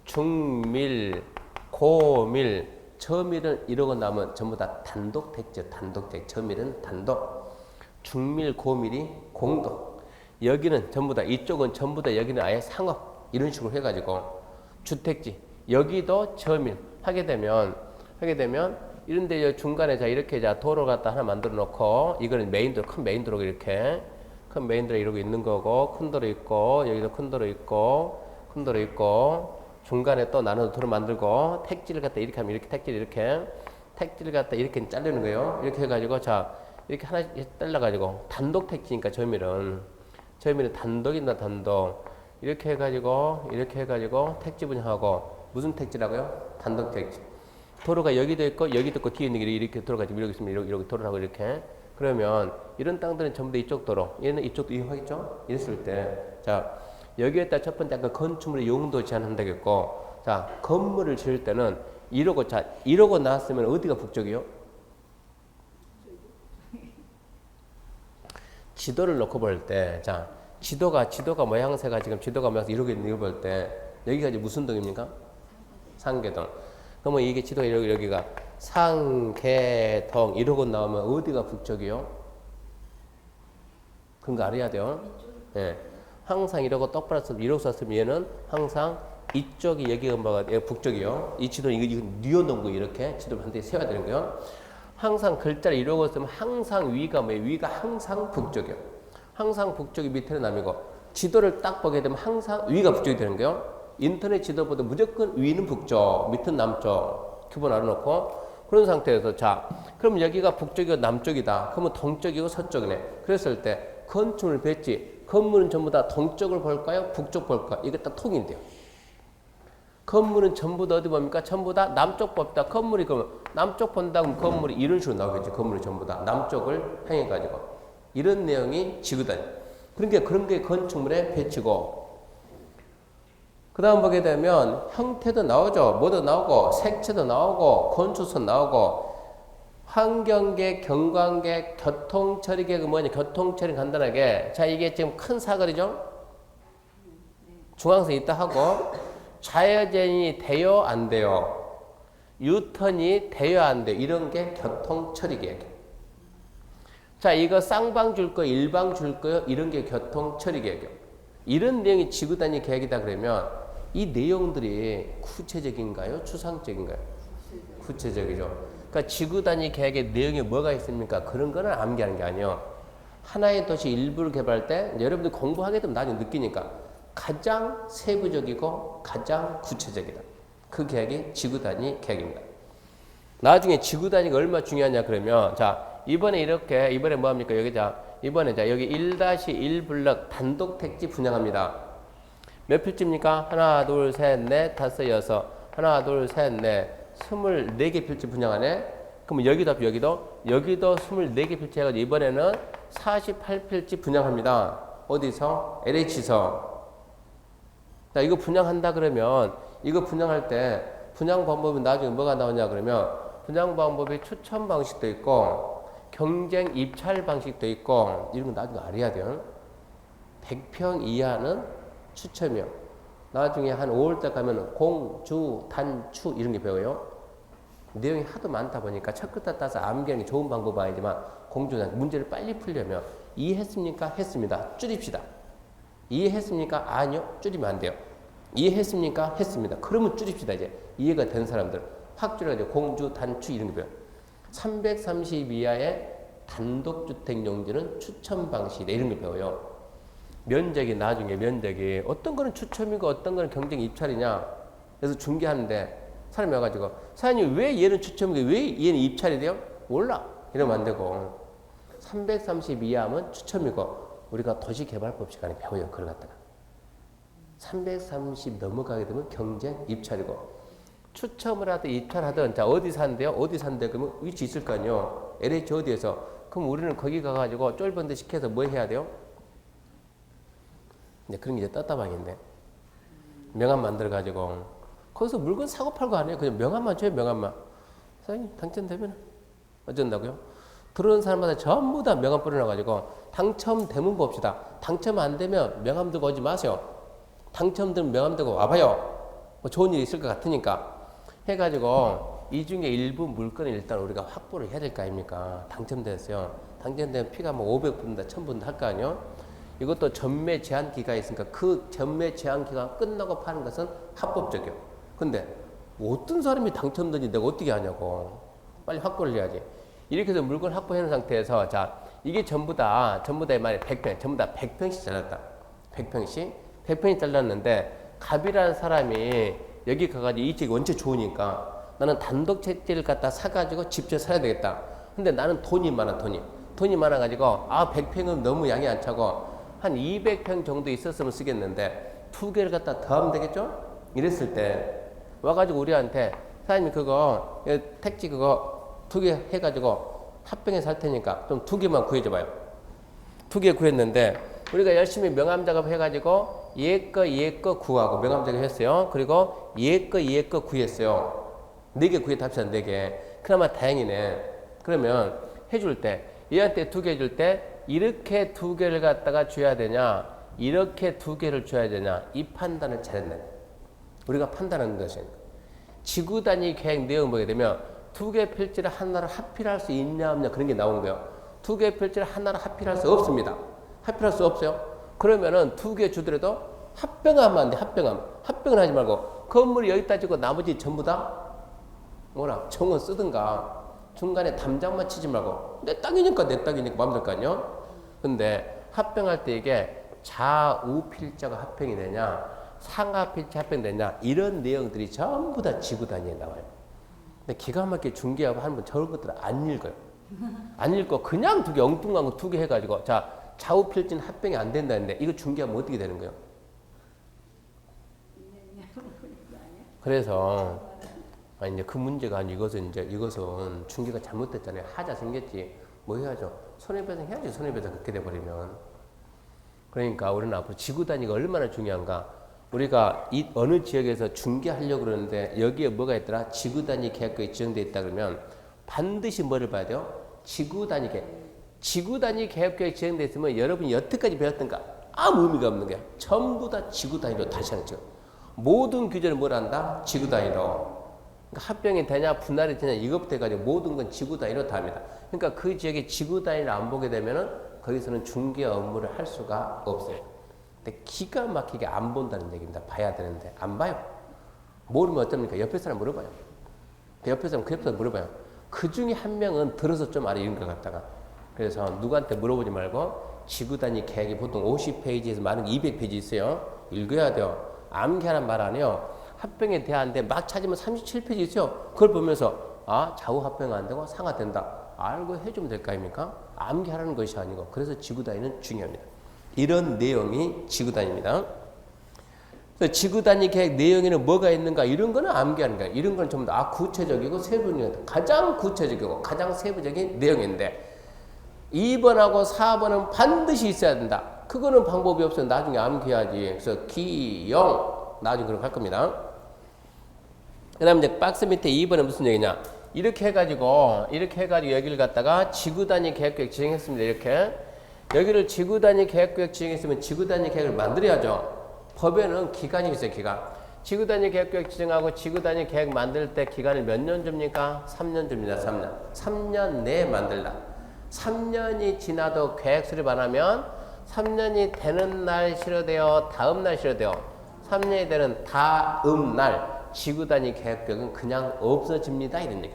중밀, 고밀, 저밀은 이러고 나면 전부 다 단독 택지, 단독 택지. 저밀은 단독, 중밀, 고밀이 공동. 여기는 전부 다 이쪽은 전부 다 여기는 아예 상업 이런 식으로 해가지고 주택지. 여기도 저밀 하게 되면 이런데 중간에 자 이렇게 자 도로 갖다 하나 만들어 놓고 이거는 메인도로 큰 메인도로가 이렇게 큰 메인도로 이러고 있는 거고 큰 도로 있고 여기도 큰 도로 있고 중간에 또 나눠서 도로 만들고 택지를 갖다 이렇게 하면 이렇게 택지를 갖다 이렇게 자르는 거예요. 이렇게 해가지고 자 이렇게 하나씩 잘라가지고 단독 택지니까 저밀은 단독이나 단독 이렇게 해가지고 택지 분양하고 무슨 택지라고요? 단독 택지. 도로가 여기도 있고 뒤에 있는 게 이렇게 도로가 지금 이렇게 있으면 이렇게 도로하고 이렇게 그러면 이런 땅들은 전부 다 이쪽 도로 얘는 이쪽도 이용하겠죠? 이랬을 때 자 여기에다 첫 번째 아까 건축물의 용도 제한한다겠고 자 건물을 지을 때는 이러고 나왔으면 어디가 북쪽이요? 지도를 놓고 볼 때 자 지도가 모양새가 지금 지도가 모양새 이러고 있는 거 볼 때 여기가 이제 무슨 동입니까? 상계동. 그러면 이게 지도가 여기가 상계동 이러고 나오면 어디가 북쪽이요? 그런 거 알아야 돼요. 예. 항상 이러고 똑바로 썼으면 이러고 썼으면 얘는 항상 이쪽이 여기가 뭐가 북쪽이요. 이 지도는 이거 뉘어놓은 거 이렇게 지도를 한 대 세워야 되는 거예요. 항상 글자를 이러고 쓰면 항상 위가 뭐예요? 위가 항상 북쪽이요. 항상 북쪽이 밑에는 남이고 지도를 딱 보게 되면 항상 위가 북쪽이 되는 거예요. 인터넷 지도보다 무조건 위는 북쪽, 밑은 남쪽 기본 알아놓고 그런 상태에서 자 그럼 여기가 북쪽이고 남쪽이다. 그러면 동쪽이고 서쪽이네. 그랬을 때 건축물 배치 건물은 전부 다 동쪽을 볼까요? 북쪽 볼까요? 이게 딱 통일돼요. 건물은 전부 다 어디 봅니까? 전부 다 남쪽 봅니다. 건물이 그러면 남쪽 본다 그러면 건물이 이런 식으로 나오겠죠. 건물이 전부 다 남쪽을 향해 가지고 이런 내용이 지구단위. 그러니까 그런 게 건축물의 배치고 그 다음 보게 되면 형태도 나오죠. 뭐도 나오고 색채도 나오고 건축선 나오고 환경계, 경관계, 교통처리계가 뭐냐. 교통처리 간단하게. 자, 이게 지금 큰 사거리죠. 중앙선이 있다 하고 좌회전이 돼요 안 돼요. 유턴이 돼요 안 돼요. 이런 게 교통처리계획. 자, 이거 쌍방 줄 거, 일방 줄 거요. 이런 게 교통처리계획이요. 이런 내용이 지구단위 계획이다 그러면 이 내용들이 구체적인가요? 추상적인가요? 구체적이죠. 그러니까 지구단위 계획의 내용이 뭐가 있습니까? 그런 거는 암기하는 게 아니에요. 하나의 도시 일부를 개발할 때 여러분들 공부하게 되면 나중에 느끼니까 가장 세부적이고 가장 구체적이다. 그 계획이 지구단위 계획입니다. 나중에 지구단위가 얼마나 중요하냐 그러면 자 이번에 뭐합니까? 여기 이번에 여기 1-1 블럭 단독 택지 분양합니다. 몇 필지입니까? 하나, 둘, 셋, 넷, 다섯, 여섯. 하나, 둘, 셋, 넷. 24개 필지 분양하네. 그러면 여기도 24개 필지 해가지고 이번에는 48필지 분양합니다. 어디서? LH에서. 자, 이거 분양한다 그러면 이거 분양할 때 분양 방법이 나중에 뭐가 나오냐 그러면 분양 방법이 추천 방식도 있고 경쟁 입찰 방식도 있고 이런 거 나중에 알아야 돼요. 100평 이하는 추첨이요. 나중에 한 5월달 가면 공주, 단추 이런 게 배워요. 내용이 하도 많다 보니까 첫 글자 따서 암기하는 게 좋은 방법은 아니지만 공주는 문제를 빨리 풀려면 이해했습니까? 했습니다. 줄입시다. 이해했습니까? 아니요. 줄이면 안 돼요. 이해했습니까? 했습니다. 그러면 줄입시다. 이제 이해가 된 사람들 확 줄여가지고 공주, 단추 이런 게 배워요. 330 이하의 단독주택 용지는 추첨 방식이다. 이런 걸 배워요. 면적이 나중에 면적이 어떤 거는 추첨이고 어떤 거는 경쟁 입찰이냐. 그래서 중개하는데 사람이 와가지고 사장님 왜 얘는 추첨이고 왜 얘는 입찰이 돼요? 몰라. 이러면 안 되고 330 이하면 추첨이고 우리가 도시개발법 시간에 배워요. 그걸 갖다가 330 넘어가게 되면 경쟁 입찰이고 추첨을 하든 입찰하든 자 어디 산대요? 어디 산대? 그러면 위치 있을 거 아니에요. LH 어디에서? 그럼 우리는 거기 가가지고 쫄번 데 시켜서 뭐 해야 돼요? 이제 그런 게 이제 떳다방인데 명함 만들어가지고 거기서 물건 사고 팔고 안 해요. 그냥 명함만 줘요. 명함만. 사장님 당첨되면 어쩐다고요? 들어오는 사람마다 전부 다 명함 뿌려놔가지고 당첨되면 봅시다. 당첨 안 되면 명함 들고 오지 마세요. 당첨되면 명함 들고 와봐요. 뭐 좋은 일이 있을 것 같으니까 해가지고 이 중에 일부 물건을 일단 우리가 확보를 해야 될 거 아닙니까? 당첨됐어요. 당첨되면 피가 뭐 500분다 1000분다 할 거 아니에요? 이것도 전매 제한 기간이 있으니까 그 전매 제한 기간 끝나고 파는 것은 합법적이에요. 근데 어떤 사람이 당첨되는지 내가 어떻게 하냐고. 빨리 확보를 해야지. 이렇게 해서 물건 확보해 놓은 상태에서 자 이게 전부 다 말에 100평 전부 다 100평씩 잘랐다. 100평씩 잘랐는데 갑이라는 사람이 여기 가가지고 이 집이 원체 좋으니까 나는 단독 택지를 갖다 사가지고 직접 사야 되겠다. 근데 나는 돈이 많아가지고 100평은 너무 양이 안 차고 한 200평 정도 있었으면 쓰겠는데 2개를 갖다 더 하면 되겠죠? 이랬을 때 와가지고 우리한테 사장님 그거 택지 그거 2개 해가지고 합병해 살 테니까 좀 2개만 구해줘봐요. 2개 구했는데 우리가 열심히 명함 작업 해가지고 얘 거 구하고 명함 작업 했어요. 그리고 얘 거 구했어요. 4개 구했다 합시다. 4개. 그나마 다행이네. 그러면 해줄 때 얘한테 2개 해줄 때 이렇게 2개를 갖다가 줘야 되냐 이렇게 2개를 줘야 되냐 이 판단을 잘했네. 우리가 판단하는 것은 지구단위 계획 내용 보게 되면 2개 필지를 하나로 합필할 수 있냐 없냐 그런 게 나온 거예요. 2개 필지를 하나로 합필할 수 없습니다. 합필할 수 없어요. 그러면은 2개 주더라도 합병하면 안 돼. 합병을 하지 말고 건물이 여기다 지고 나머지 전부 다 정원 쓰든가 중간에 담장만 치지 말고 내 땅이니까 마음대로 거 아니에요. 근데 합병할 때 이게 좌우 필자가 합병이 되냐 상하 필자 합병되냐 이런 내용들이 전부 다 지구 단위에 나와요. 근데 기가 막히게 중개하고 하는 분 저런 것들을 안 읽어요. 안 읽고 그냥 2개 엉뚱한 거 2개 해가지고 자 좌우 필지는 합병이 안 된다는데 이거 중개하면 어떻게 되는 거예요? 그래서 이제 그 문제가 아니고 이것은 중개가 잘못됐잖아요. 하자 생겼지. 뭐 해야죠? 손해배상 해야지. 손해배상 그렇게 돼버리면. 그러니까 우리는 앞으로 지구 단위가 얼마나 중요한가. 우리가 이 어느 지역에서 중개하려고 그러는데 여기에 뭐가 있더라? 지구 단위 계획이 지정되어 있다 그러면 반드시 뭐를 봐야 돼요? 지구 단위 계획. 지구 단위 계획이 지정되어 있으면 여러분이 여태까지 배웠던가 아무 의미가 없는 거야. 전부 다 지구 단위로 다시 하는 거죠. 모든 규제를 뭘 한다? 지구 단위로. 그러니까 합병이 되냐 분할이 되냐 이것부터 해가지고 모든 건 지구 단위로 다 합니다. 그러니까 그 지역에 지구 단위를 안 보게 되면은 거기서는 중개 업무를 할 수가 없어요. 근데 기가 막히게 안 본다는 얘기입니다. 봐야 되는데 안 봐요. 모르면 어쩝니까? 옆에 사람 물어봐요. 옆에 사람 그 옆에 사람 물어봐요. 그 중에 한 명은 들어서 좀 알아 이런 것 같다가. 그래서 누구한테 물어보지 말고 지구 단위 계획이 보통 50페이지에서 많은 200페이지 있어요. 읽어야 돼요. 암기하란 말 안 해요. 합병에 대한데 막 찾으면 37페이지 있어요. 그걸 보면서 아 좌우 합병 안 되고 상하 된다. 알고 해주면 될 거 아닙니까? 암기하라는 것이 아니고. 그래서 지구 단위는 중요합니다. 이런 내용이 지구 단위입니다. 그래서 지구 단위 계획 내용에는 뭐가 있는가 이런 거는 암기하는 거예요. 이런 건 좀 더 구체적이고 세부적인 가장 구체적이고 가장 세부적인 내용인데 2번하고 4번은 반드시 있어야 된다. 그거는 방법이 없어요. 나중에 암기해야지. 그래서 기영 나중에 그렇게 할 겁니다. 그 다음에 이제 박스 밑에 2번은 무슨 얘기냐. 이렇게 해가지고 여기를 갖다가 지구 단위 계획 지정했습니다. 이렇게. 여기를 지구 단위 계획 지정했으면 지구 단위 계획을 만들어야죠. 법에는 기간이 있어요. 기간. 지구 단위 계획 지정하고 지구 단위 계획 만들 때 기간을 몇 년 줍니까? 3년 줍니다. 3년. 3년 내에 만들다. 3년이 지나도 계획 수립 안 하면 3년이 되는 날 실어돼요? 다음 날 실어돼요? 3년이 되는 다음 날 지구 단위 계획은 그냥 없어집니다. 이런 얘기.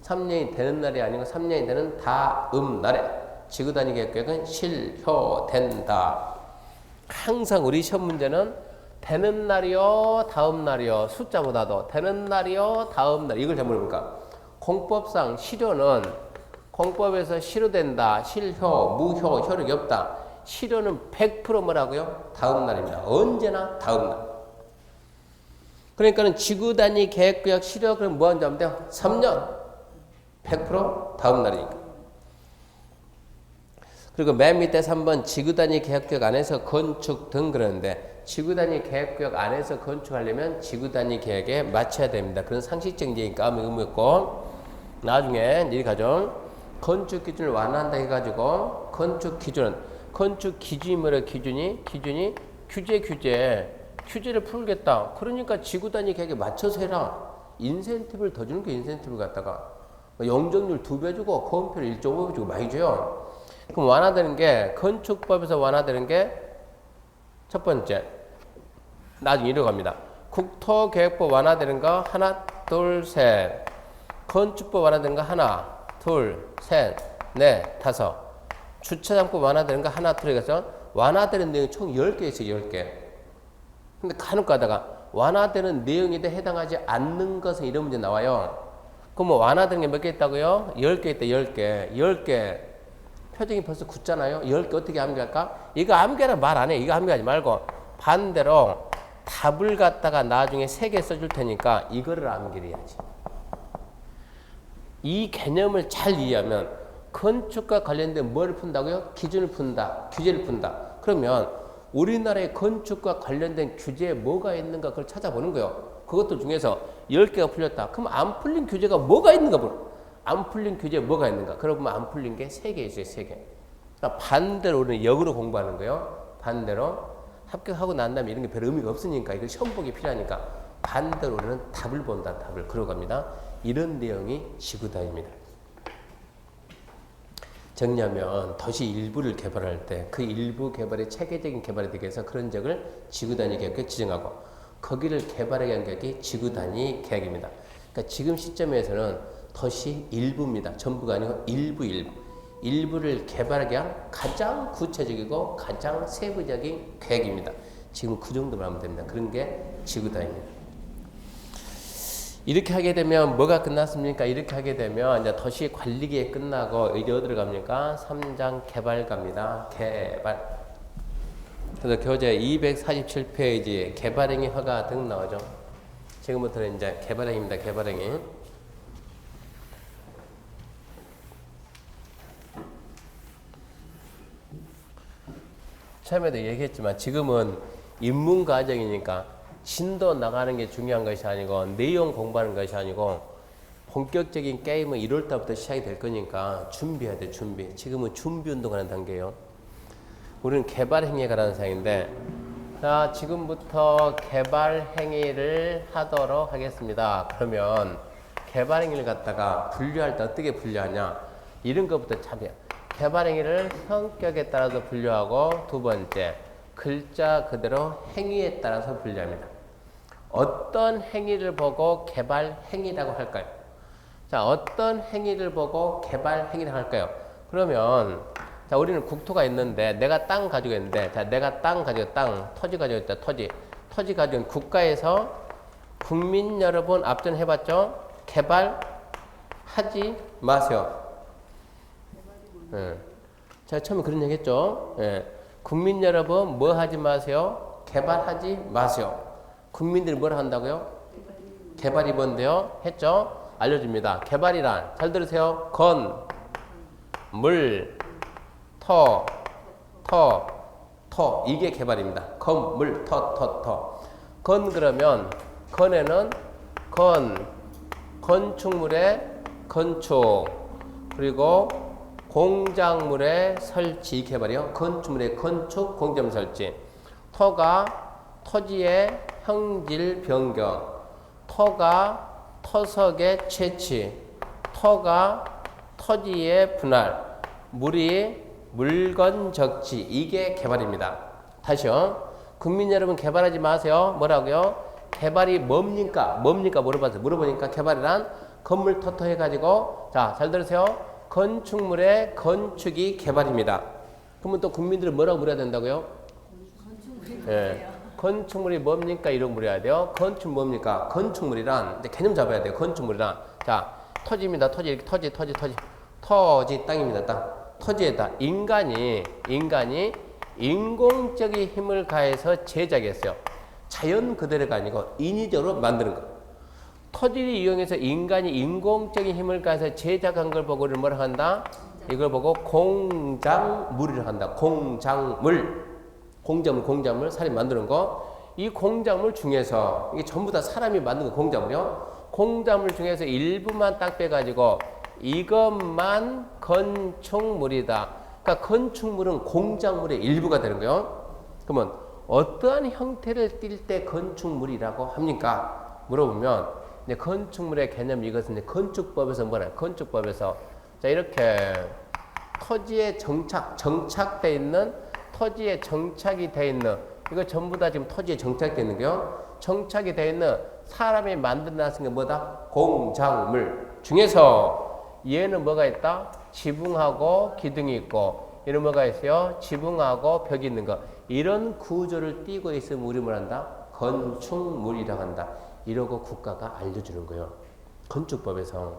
3년이 되는 날이 아니고 3년이 되는 다음 날에 지구 단위 계획은 실효된다. 항상 우리 시험 문제는 되는 날이요, 다음 날이요, 숫자보다도 되는 날이요, 다음 날 이걸 잘못 물어볼까? 공법상 실효는 공법에서 실효된다, 실효, 무효, 효력이 없다. 실효는 100% 뭐라고요? 다음 날입니다. 언제나 다음 날. 그러니까는 지구 단위 계획구역 실효 그럼 뭐 하면 돼요? 3년 100% 다음 날이니까. 그리고 맨 밑에 3번 지구 단위 계획구역 안에서 건축 등 그러는데 지구 단위 계획구역 안에서 건축하려면 지구 단위 계획에 맞춰야 됩니다. 그런 상식적인 얘기니까 아무 의미 없고 나중에 이리 가죠. 건축 기준을 완화한다 해가지고 건축 기준이 뭐래? 기준이 규제를 풀겠다. 그러니까 지구 단위 계획에 맞춰서 해라. 인센티브를 더 주는 게 인센티브를 갖다가 영정률 2배 주고 거음표를 1.5배 주고 많이 줘요. 그럼 완화되는 게 건축법에서 완화되는 게 첫 번째 나중에 이러 갑니다. 국토계획법 완화되는 거 하나 둘 셋. 건축법 완화되는 거 하나 둘 셋 넷 다섯. 주차장법 완화되는 거 하나 둘 해서 완화되는 내용이 총 10개 있어요. 10개. 근데 간혹 가다가 완화되는 내용에 해당하지 않는 것은 이런 문제 나와요. 그럼 뭐 완화되는 게 몇 개 있다고요? 10개 있다. 10개. 10개. 표정이 벌써 굳잖아요. 10개 어떻게 암기할까? 이거 암기하라 말 안 해. 이거 암기하지 말고 반대로 답을 갖다가 나중에 3개 써줄 테니까 이거를 암기를 해야지. 이 개념을 잘 이해하면 건축과 관련된 뭐를 푼다고요? 기준을 푼다. 규제를 푼다. 그러면 우리나라의 건축과 관련된 규제에 뭐가 있는가 그걸 찾아보는 거예요. 그것들 중에서 10개가 풀렸다. 그럼 안 풀린 규제가 뭐가 있는가 보러. 안 풀린 규제에 뭐가 있는가? 그러면 안 풀린 게 3개 있어요. 3개. 그러니까 반대로 우리는 역으로 공부하는 거예요. 반대로 합격하고 난 다음에 이런 게 별 의미가 없으니까 이거 시험 보기 필요하니까 반대로 우리는 답을 본다. 답을. 그러고 갑니다. 이런 내용이 지구단위입니다. 정리하면 도시 일부를 개발할 때 그 일부 개발의 체계적인 개발이 되기 위해서 그런 적을 지구단위 계획에 지정하고 거기를 개발하기 위한 계획이 지구단위 계획입니다. 그러니까 지금 시점에서는 도시 일부입니다. 전부가 아니고 일부를 개발하기 위한 가장 구체적이고 가장 세부적인 계획입니다. 지금 그 정도만 하면 됩니다. 그런 게 지구단위입니다. 이렇게 하게 되면 뭐가 끝났습니까? 이렇게 하게 되면 이제 도시 관리계획 끝나고 이제 어디로 갑니까? 3장 개발 갑니다. 개발. 그래서 교재 247페이지에 개발행위 허가 등 나오죠. 지금부터는 이제 개발행위입니다. 개발행위. 처음에도 얘기했지만 지금은 입문 과정이니까 진도 나가는 게 중요한 것이 아니고 내용 공부하는 것이 아니고 본격적인 게임은 1월 달부터 시작이 될 거니까 준비해야 돼. 준비. 지금은 준비 운동하는 단계예요. 우리는 개발 행위에 관한 사항인데 자, 지금부터 개발 행위를 하도록 하겠습니다. 그러면 개발 행위를 갖다가 분류할 때 어떻게 분류하냐? 이런 것부터 참여. 개발 행위를 성격에 따라서 분류하고 두 번째, 글자 그대로 행위에 따라서 분류합니다. 어떤 행위를 보고 개발 행위라고 할까요? 자, 어떤 행위를 보고 개발 행위라고 할까요? 그러면 자, 우리는 국토가 있는데 내가 땅 가지고 있는데 자, 내가 땅 가지고 땅, 토지 가지고 있다. 토지 가지고 있는 국가에서 국민 여러분 앞전 해봤죠? 개발하지 마세요. 예. 제가 처음에 그런 얘기 했죠. 예. 국민 여러분 뭐 하지 마세요? 개발하지 마세요. 국민들이 뭘 한다고요? 개발이 뭔데요? 했죠? 알려줍니다. 개발이란 잘 들으세요. 건, 물, 토 이게 개발입니다. 건물 토 건 그러면 건에는 건축물의 건축 그리고 공작물의 설치 개발이요. 건축물의 건축 공작물 설치. 토가 토지의 형질 변경. 토가 토석의 채취. 토가 토지의 분할. 물이 물건 적지. 이게 개발입니다. 다시요. 국민 여러분 개발하지 마세요. 뭐라고요? 개발이 뭡니까? 물어보니까 개발이란 건물 토토 해가지고 자, 잘 들으세요. 건축물의 건축이 개발입니다. 그러면 또 국민들은 뭐라고 물어야 된다고요? 예. 건축물이 뭡니까? 이런 물어야 돼요. 건축 뭡니까? 건축물이란 개념 잡아야 돼요. 건축물이란 자, 토지입니다. 토지 이렇게 토지 땅입니다. 땅. 토지에다 인간이 인공적인 힘을 가해서 제작했어요. 자연 그대로가 아니고 인위적으로 만드는 거. 토지를 이용해서 인간이 인공적인 힘을 가해서 제작한 걸 보고 우리는 뭐라 한다? 이걸 보고 공작물이라고 한다. 공작물 사람이 만드는 거. 이 공작물 중에서 이게 전부 다 사람이 만든 거 공작물이요. 공작물 중에서 일부만 딱 빼가지고 이것만 건축물이다. 그러니까 건축물은 공작물의 일부가 되는 거예요. 그러면 어떠한 형태를 띌 때 건축물이라고 합니까? 물어보면 이제 건축물의 개념 이것은 이제 건축법에서 뭐냐? 건축법에서 자 이렇게 토지에 정착돼 있는 토지에 정착이 돼 있는 이거 전부 다 지금 토지에 정착돼 있는 거요. 정착이 돼 있는 사람이 만들어놨은 게 뭐다? 공작물 중에서 얘는 뭐가 있다? 지붕하고 기둥이 있고 얘는 뭐가 있어요? 지붕하고 벽이 있는 거. 이런 구조를 띠고 있으면 우리 뭘 한다? 건축물이라고 한다. 이러고 국가가 알려주는 거예요. 건축법에서.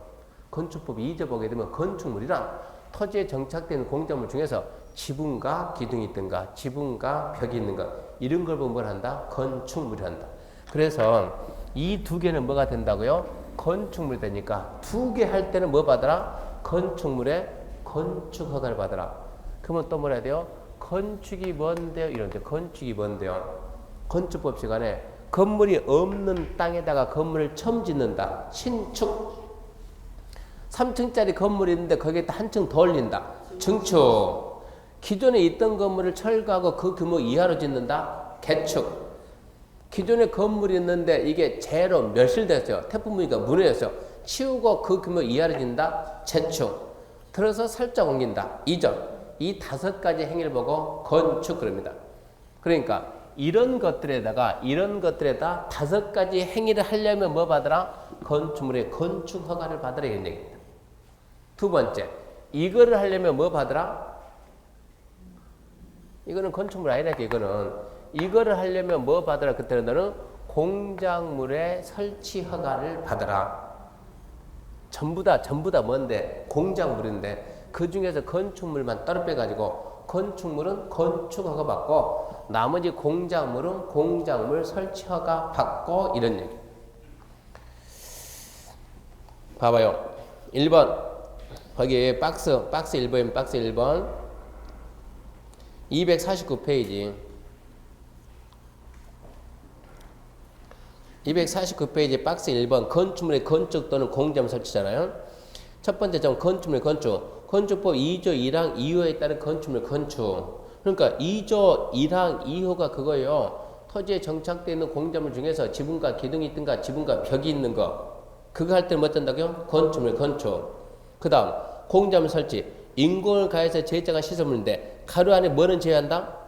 건축법이 잊어보게 되면 건축물이란 토지에 정착되는 공작물 중에서 지붕과 기둥이 있든가 지붕과 벽이 있는 것 이런 걸 보면 뭘 한다? 건축물이 한다. 그래서 이 두 개는 뭐가 된다고요? 건축물이 되니까 두 개 할 때는 뭐 받아라? 건축물의 건축 허가를 받아라. 그러면 또 뭐라 해야 돼요? 건축이 뭔데요? 이런데 건축이 뭔데요? 건축법 시간에 건물이 없는 땅에다가 건물을 처음 짓는다. 신축. 3층짜리 건물이 있는데 거기에다 한 층 더 올린다. 증축. 기존에 있던 건물을 철거하고 그 규모 이하로 짓는다. 개축. 기존에 건물이 있는데 이게 제로 멸실됐어요. 태풍 부니까 무너졌어요. 치우고 그 규모 이하로 짓는다. 재축. 들어서 살짝 옮긴다. 이전. 이 5가지 행위를 보고 건축 그럽니다. 그러니까 이런 것들에다 5가지 행위를 하려면 뭐 받으라? 건축물의 건축 허가를 받으라 이런 얘기입니다. 두 번째, 이거를 하려면 뭐 받으라? 이거는 건축물 아니라니까 이거를 하려면 뭐 받으라? 그때는 너는 공작물의 설치 허가를 받으라. 전부 다 뭔데? 공작물인데 그 중에서 건축물만 따로 빼가지고 건축물은 건축 허가 받고 나머지 공작물은 공작물 설치 허가 받고 이런 얘기. 봐봐요. 1번 거기 박스 1번이면 박스 1번 249페이지 249페이지 박스 1번 건축물의 건축 또는 공점 설치잖아요. 첫 번째 점 건축물의 건축. 건축법 2조 1항 2호에 따른 건축물 건축. 그러니까 2조 1항 2호가 그거예요. 토지에 정착되어 있는 공작물 중에서 지붕과 기둥이 있든가 지붕과 벽이 있는 거. 그거 할 때는 뭐 뜬다고요? 건축물 건축. 그 다음 공작물 설치. 인공을 가해서 제작한 시설물인데 가로 안에 뭐는 제외한다?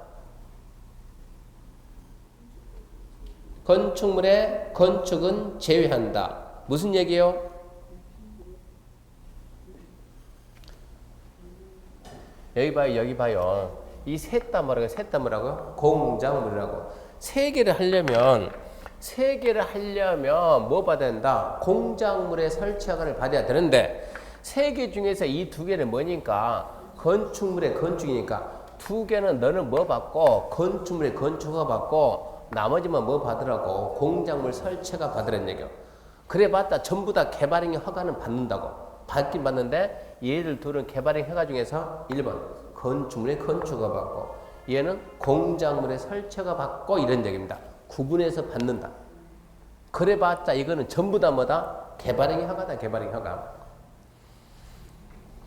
건축물의 건축은 제외한다. 무슨 얘기예요? 여기 봐요, 여기 봐요. 이 셋 다 뭐라고요? 셋 다 뭐라고요? 공작물이라고. 세 개를 하려면 뭐 받아야 된다? 공작물의 설치 허가를 받아야 되는데 세 개 중에서 이 두 개는 뭐니까? 건축물의 건축이니까 두 개는 너는 뭐 받고 건축물의 건축허가 받고 나머지만 뭐 받으라고? 공작물 설치가 받으라는 얘기요. 그래 봤다 전부 다 개발행위 허가는 받는다고. 받긴 받는데 얘들 둘은 개발행위 허가 중에서 1번 건축물의 건축허가 받고 얘는 공작물의 설치가 받고 이런 얘기입니다. 구분해서 받는다. 그래 봤자 이거는 전부 다 뭐다? 개발행위 허가다. 개발행위 허가.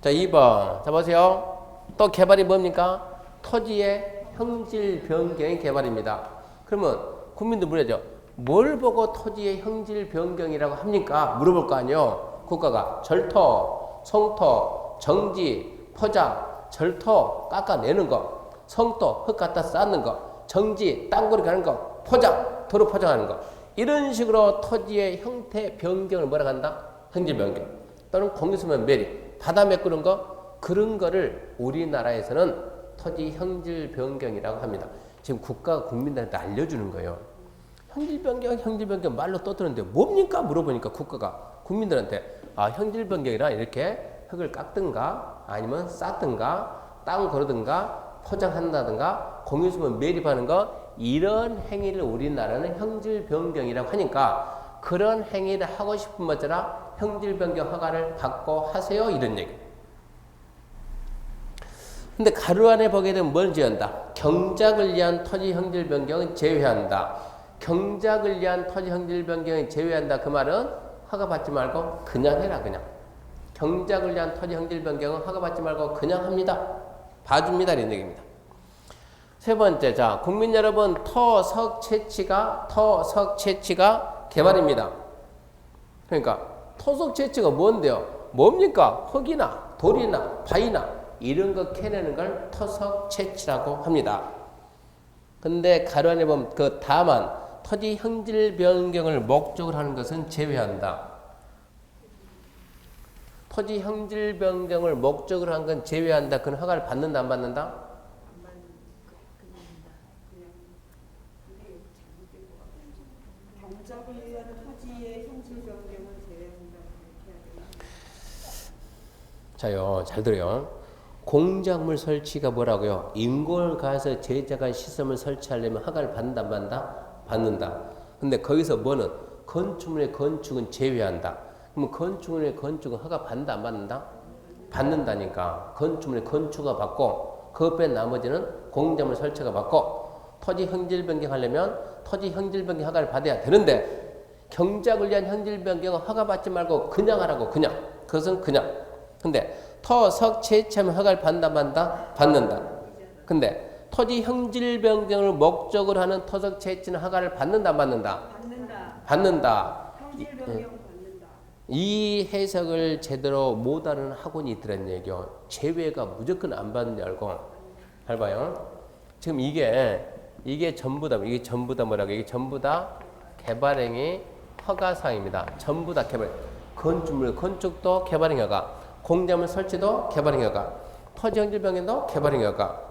자 2번 자 보세요. 또 개발이 뭡니까? 토지의 형질 변경의 개발입니다. 그러면 국민들 물어야죠. 뭘 보고 토지의 형질 변경이라고 합니까? 물어볼 거 아니에요. 국가가 절토, 성토, 정지, 포작, 절토 깎아내는 거, 성토 흙 갖다 쌓는 거, 정지 땅굴이 가는 거, 포작 도로 포장하는 거. 이런 식으로 토지의 형태 변경을 뭐라고 한다? 형질 변경. 또는 공유수면 매립, 바다 메꾸는 거 그런 거를 우리나라에서는 토지 형질 변경이라고 합니다. 지금 국가가 국민들한테 알려주는 거예요. 형질 변경 말로 떠드는데 뭡니까? 물어보니까 국가가 국민들한테 형질 변경이라 이렇게 흙을 깎든가 아니면 쌓든가 땅 고르든가 포장한다든가 공유수면 매립하는 거 이런 행위를 우리나라는 형질 변경이라고 하니까 그런 행위를 하고 싶은 것처럼 형질 변경 허가를 받고 하세요 이런 얘기. 근데 가로 안에 보게 되면 뭘 제외한다? 경작을 위한 토지 형질 변경은 제외한다. 경작을 위한 토지 형질 변경은 제외한다. 그 말은 허가 받지 말고 그냥 해라 그냥. 경작을 위한 토지 형질 변경은 허가 받지 말고 그냥 합니다. 봐줍니다 이런 얘기입니다. 세 번째 자 국민 여러분 토석 채취가 개발입니다. 그러니까 토석 채취가 뭔데요? 뭡니까? 흙이나 돌이나 바위나 이런 거 캐내는 걸 토석 채취라고 합니다. 근데 가로 안에 보면 그 다만 토지 형질 변경을 목적으로 하는 것은 제외한다. 토지 형질 변경을 목적으로 한 건 제외한다. 그건 허가를 받는다 안 받는다? 경작을 위한 토지의 형질 변경은 제외한다. 자요, 잘 들어요. 공작물 설치가 뭐라고요? 인공을 가해서 제작한 시설물 설치하려면 허가를 받는다 안 받는다? 받는다. 근데 거기서 뭐는 건축물의 건축은 제외한다. 그러면 건축물의 건축은 허가 받는다 안 받는다? 받는다니까. 건축물의 건축을 받고 그것 뺀 나머지는 공작물 설치가 받고 토지 형질 변경하려면 토지 형질 변경 허가를 받아야 되는데 경작을 위한 형질 변경은 허가 받지 말고 그냥 하라고. 그냥. 그것은 그냥. 근데 토석 채취하면 허가를 받는다 받는다? 받는다. 근데 토지 형질 변경을 목적으로 하는 토석 채취는 허가를 받는다 안 받는다? 받는다. 형질 변경 받는다. 이 해석을 제대로 못하는 학원이 있더란 얘기요. 제외가 무조건 안 받는 줄 알고. 잘 봐요. 지금 이게 전부 다 뭐라고? 이게 전부 다 개발행위 허가사항입니다. 전부 다 개발. 건축물 건축도 개발행위 허가. 공작물 설치도 개발행위 허가. 토지 형질 변경도 개발행위 허가.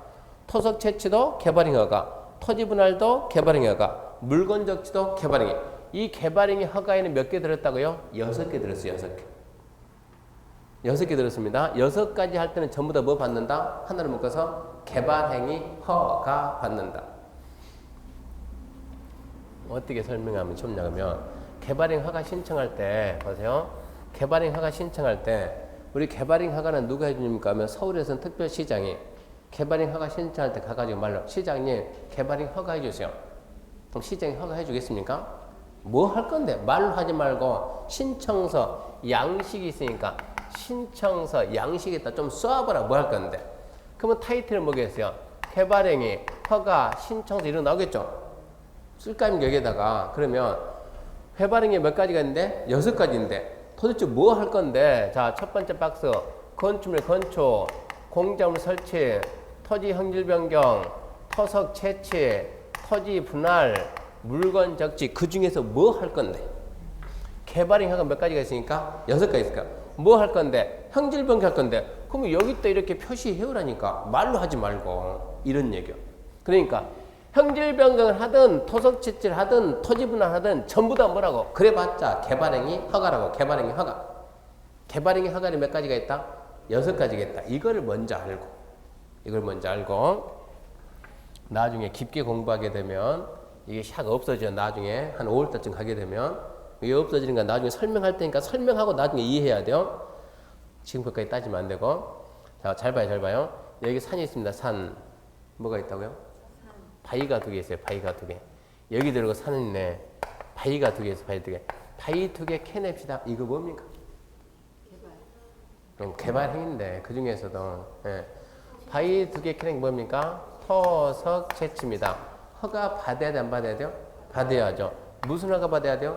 토석 채취도 개발행위 허가. 토지 분할도 개발행위 허가. 물건 적치도 개발행위. 이 개발행위 허가에는 몇 개 들었다고요? 6개 들었어요. 6개. 6개 들었습니다. 6가지 할 때는 전부 다 뭐 받는다? 하나를 묶어서 개발행위 허가 받는다. 어떻게 설명하면 좋냐면 개발행위 허가 신청할 때 보세요. 개발행위 허가 신청할 때 우리 개발행위 허가는 누가 해줍니까 하면 서울에서는 특별시장이 개발행위 허가 신청할 때 가가지고 말로 시장님 개발행위 허가해 주세요. 그럼 시장이 허가해 주겠습니까? 뭐 할 건데? 말로 하지 말고 신청서, 양식이 있으니까 신청서, 양식에다 좀 써봐라. 뭐 할 건데? 그러면 타이틀은 뭐겠어요? 개발행위, 허가, 신청서 이런 거 나오겠죠? 쓸까 하면 여기에다가 그러면 개발행위 몇 가지가 있는데? 6가지인데 도대체 뭐 할 건데? 자, 첫 번째 박스 건축물 건축, 공작물 설치, 토지 형질 변경, 토석 채취, 토지 분할, 물건 적지 그 중에서 뭐 할 건데? 개발행위가 몇 가지가 있으니까 6가지 있을까? 뭐 할 건데? 형질 변경 할 건데? 그러면 여기다 이렇게 표시해오라니까 말로 하지 말고 이런 얘기요. 그러니까 형질 변경을 하든 토석 채취를 하든 토지 분할 하든 전부 다 뭐라고? 그래봤자 개발행위 허가라고. 개발행위 허가. 개발행위 허가는 몇 가지가 있다? 6가지가 있다. 이걸 먼저 알고 나중에 깊게 공부하게 되면 이게 샥 없어져. 나중에 한 5월달쯤 가게 되면 이게 없어지는 건 나중에 설명할 테니까 설명하고 나중에 이해해야 돼요. 지금까지 따지면 안 되고. 자, 잘 봐요. 여기 산이 있습니다. 산. 뭐가 있다고요? 바위가 2개 있어요. 바위가 2개. 여기 들고 산은 있네. 바위가 2개 있어요. 바위 2개. 바위 2개 캐냅시다. 이거 뭡니까? 개발 행위인데 그 중에서도 바위 2개 캐는 게 뭡니까? 토석 채취입니다. 허가 받아야 돼, 안 받아야 돼요? 받아야죠. 무슨 허가 받아야 돼요?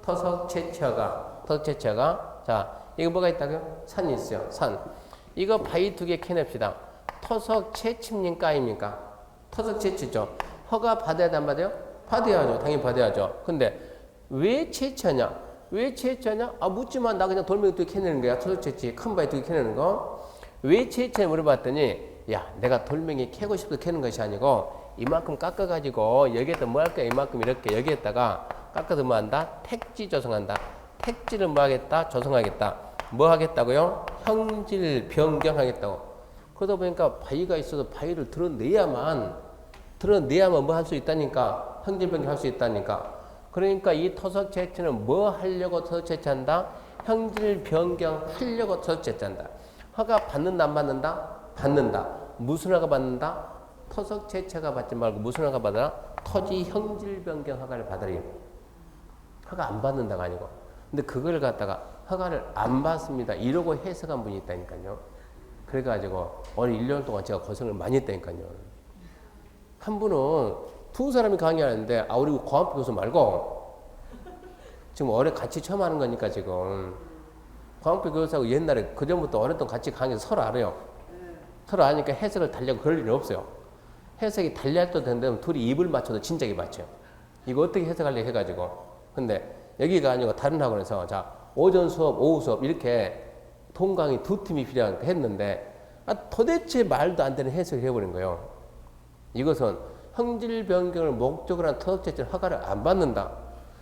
토석 채취 허가. 토석 채취 허가. 자, 이거 뭐가 있다고요? 산이 있어요. 산. 이거 바위 2개 캐냅시다. 토석 채취입니까? 아닙니까? 토석 채취죠. 허가 받아야 돼, 안 받아요? 받아야죠. 당연히 받아야죠. 근데 왜 채취하냐? 왜 채취하냐? 아, 묻지만 나 그냥 돌멩이 2개 캐내는 거야. 토석 채취. 큰 바위 2개 캐내는 거. 왜 채취하냐 물어봤더니 야, 내가 돌멩이 캐고 싶어서 캐는 것이 아니고 이만큼 깎아가지고 여기에다 뭐 할 거야? 이만큼 이렇게 여기에다가 깎아서 뭐 한다? 택지 조성한다. 택지를 뭐 하겠다? 조성하겠다. 뭐 하겠다고요? 형질 변경하겠다고. 그러다 보니까 바위가 있어서 바위를 드러내야만 뭐 할 수 있다니까. 형질 변경할 수 있다니까. 그러니까 이 토석 채취는 뭐 하려고 토석 채취한다? 형질 변경하려고 토석 채취한다. 허가 받는다 안 받는다? 받는다. 무슨 허가 받는다? 토석 채취가 받지 말고 무슨 허가 받아라? 토지 형질 변경 허가를 받으라. 허가 안 받는다가 아니고. 근데 그걸 갖다가 허가를 안 받습니다. 이러고 해석한 분이 있다니까요. 그래가지고 오늘 1년 동안 제가 고생을 많이 했다니까요. 한 분은 2사람이 강의하는데 우리 고한표 교수 말고 지금 올해 같이 처음 하는 거니까 지금 고한표 교수하고 옛날에 그전부터 오랫동안 같이 강의해서 서로 알아요. 서로 아니까 해석을 달려고 그럴 일은 없어요. 해석이 달려도 된다면 둘이 입을 맞춰도 진작에 맞춰요. 이거 어떻게 해석하려고 해가지고. 근데 여기가 아니고 다른 학원에서 자 오전 수업, 오후 수업 이렇게 동강이 2팀이 필요하니까 했는데 도대체 말도 안 되는 해석을 해버린 거예요. 이것은 형질 변경을 목적으로 한 토석 채취는 허가를 안 받는다.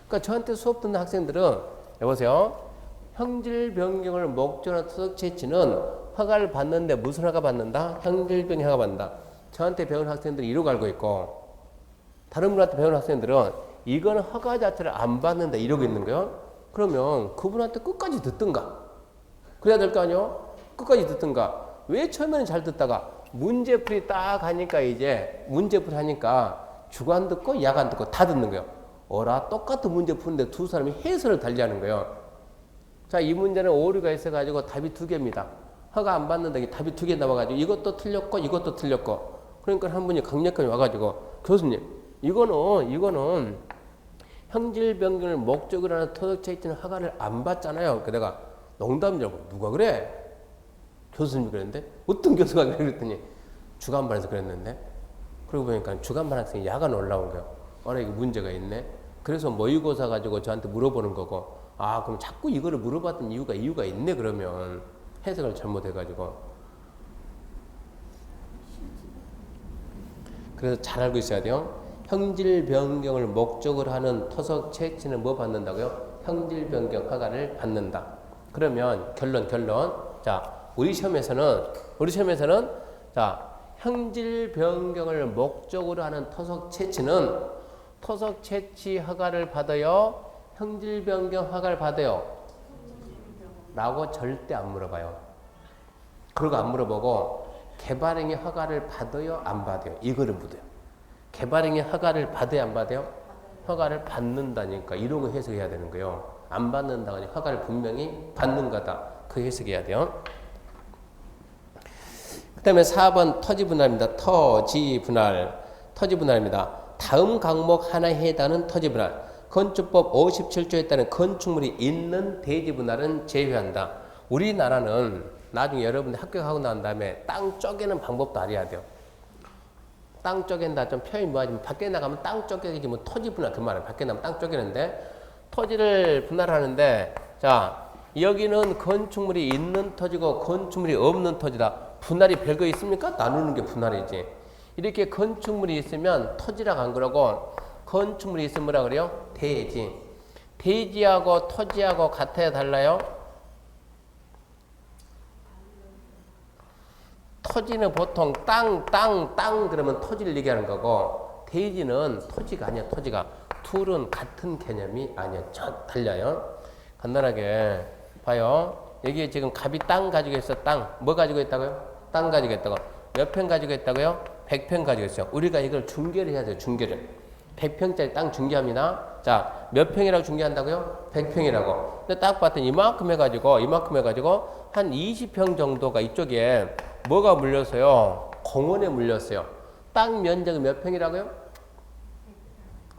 그러니까 저한테 수업 듣는 학생들은 여보세요. 형질 변경을 목적으로 한 토석 채취는 허가를 받는데 무슨 허가 받는다? 형질 변경 허가 받는다. 저한테 배운 학생들이 이러고 알고 있고 다른 분한테 배운 학생들은 이건 허가 자체를 안 받는다 이러고 있는 거예요. 그러면 그분한테 끝까지 듣든가. 그래야 될 거 아니에요? 끝까지 듣든가. 왜 처음에는 잘 듣다가 문제풀이 딱 하니까 이제 문제풀이 하니까 주간 듣고 야간 듣고 다 듣는 거예요. 어라 똑같은 문제 푸는데 2사람이 해설을 달리하는 거예요. 자, 이 문제는 오류가 있어가지고 답이 2개입니다. 허가 안 받는다. 답이 2개 나와가지고 이것도 틀렸고 이것도 틀렸고. 그러니까 한 분이 강력하게 와가지고 교수님 이거는 형질 변경을 목적으로 하는 토석 채취는 허가를 안 받잖아요. 내가 농담이라고 누가 그래? 교수님이 그랬는데 어떤 교수가 그랬더니 주간반에서 그랬는데 그러고 보니까 주간반 학생이 야간 올라온 거예요. 이게 문제가 있네. 그래서 모의고사 가지고 저한테 물어보는 거고 그럼 자꾸 이거를 물어봤던 이유가 있네. 그러면 해석을 잘못해가지고 그래서 잘 알고 있어야 돼요. 형질 변경을 목적으로 하는 토석 채취는 뭐 받는다고요? 형질 변경 허가를 받는다. 그러면 결론. 자, 우리 시험에서는 자, 형질 변경을 목적으로 하는 토석 채취는 토석 채취 허가를 받아요? 형질 변경 허가를 받아요? 라고 절대 안 물어봐요. 그리고 안 물어보고 개발행위 허가를 받아요? 안 받아요? 이거를 묻어요. 개발행위 허가를 받아요? 안 받아요? 허가를 받는다니까 이런 거 해석해야 되는 거예요. 안 받는다가 아니라 허가를 분명히 받는 거다. 그 해석해야 돼요. 그 다음에 4번 토지분할입니다. 토지분할입니다. 다음 항목 하나에 해당하는 토지분할. 건축법 57조에 따른 건축물이 있는 대지분할은 제외한다. 우리나라는 나중에 여러분들 합격하고 난 다음에 땅 쪼개는 방법도 알아야 돼요. 땅 쪼갠다 좀 표현이 뭐하지만 밖에 나가면 땅 쪼개기 뭐 토지 분할 그 말은 밖에 나가면 땅 쪼개는데 토지를 분할하는데 자 여기는 건축물이 있는 토지고 건축물이 없는 토지다. 분할이 별거 있습니까? 나누는 게 분할이지. 이렇게 건축물이 있으면 토지라고 안 그러고 건축물이 있으면 뭐라 그래요? 대지. 대지하고 토지하고 같아야 달라요? 토지는 보통 땅 그러면 토지를 얘기하는 거고 대지는 토지가 아니야. 토지가 둘은 같은 개념이 아니야. 전 달라요. 간단하게 봐요. 여기 지금 갑이 땅 가지고 있어. 땅. 뭐 가지고 있다고요? 땅 가지고 있다고. 몇 평 가지고 있다고요? 100평 가지고 있어요. 우리가 이걸 중계를 해야 돼요. 중계를. 100평짜리 땅 중계합니다. 자, 몇 평이라고 중계한다고요? 100평이라고. 근데 딱 봤더니 이만큼 해가지고 한 20평 정도가 이쪽에 뭐가 물렸어요? 공원에 물렸어요. 땅 면적이 몇 평이라고요?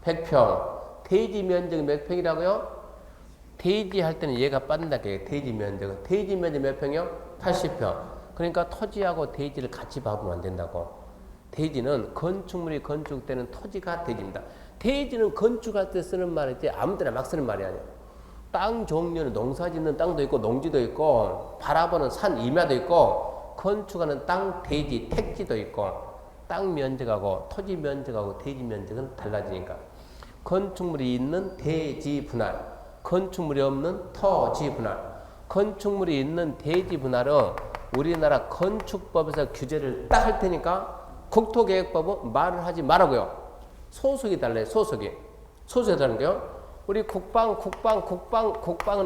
100평. 대지 면적이 몇 평이라고요? 대지 할 때는 얘가 빠진다. 대지 면적은. 대지 면적 몇 평이요? 80평. 그러니까 토지하고 대지를 같이 봐보면 안 된다고. 대지는 건축물이 건축되는 토지가 대지입니다. 대지는 건축할 때 쓰는 말이지 아무 때나 막 쓰는 말이 아니에요. 땅 종류는 농사 짓는 땅도 있고 농지도 있고 바라보는 산 임야도 있고 건축하는 땅 대지 택지도 있고 땅 면적하고 토지 면적하고 대지 면적은 달라지니까 건축물이 있는 대지 분할, 건축물이 없는 토지 분할. 건축물이 있는 대지 분할은 우리나라 건축법에서 규제를 딱 할 테니까 국토계획법은 말을 하지 말라고요. 소속이 달라요. 소속이 다른 게요. 우리 국방은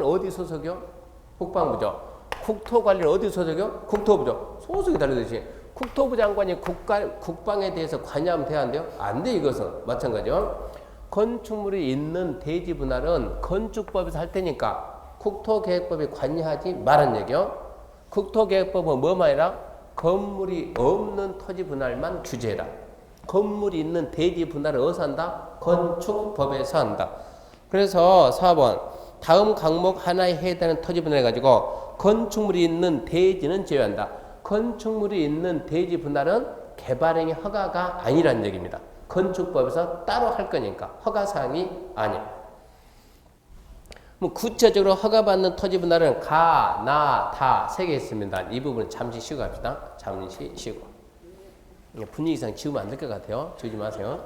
어디 소속이요? 국방부죠. 국토관리는 어디 소속이요? 국토부죠. 소속이 다르듯이 국토부 장관이 국방에 대해서 관여하면 돼야 안 돼요? 안 돼. 이것은 마찬가지요. 건축물이 있는 대지 분할은 건축법에서 할 테니까 국토계획법에 관여하지 말란 얘기요. 국토계획법은 뭐만 해라? 건물이 없는 토지 분할만 규제해라. 건물이 있는 대지 분할을 어디서 한다? 건축법에서 한다. 그래서 4번 다음 항목 하나에 해당하는 토지 분할을 가지고 건축물이 있는 대지는 제외한다. 건축물이 있는 대지 분할은 개발행위 허가가 아니라는 얘기입니다. 건축법에서 따로 할 거니까 허가사항이 아니에요. 뭐 구체적으로 허가받는 토지 분할은 가, 나, 다 세 개 있습니다. 이 부분은 잠시 쉬고 갑시다. 잠시 쉬고. 분위기상 지우면 안 될 것 같아요. 지우지 마세요.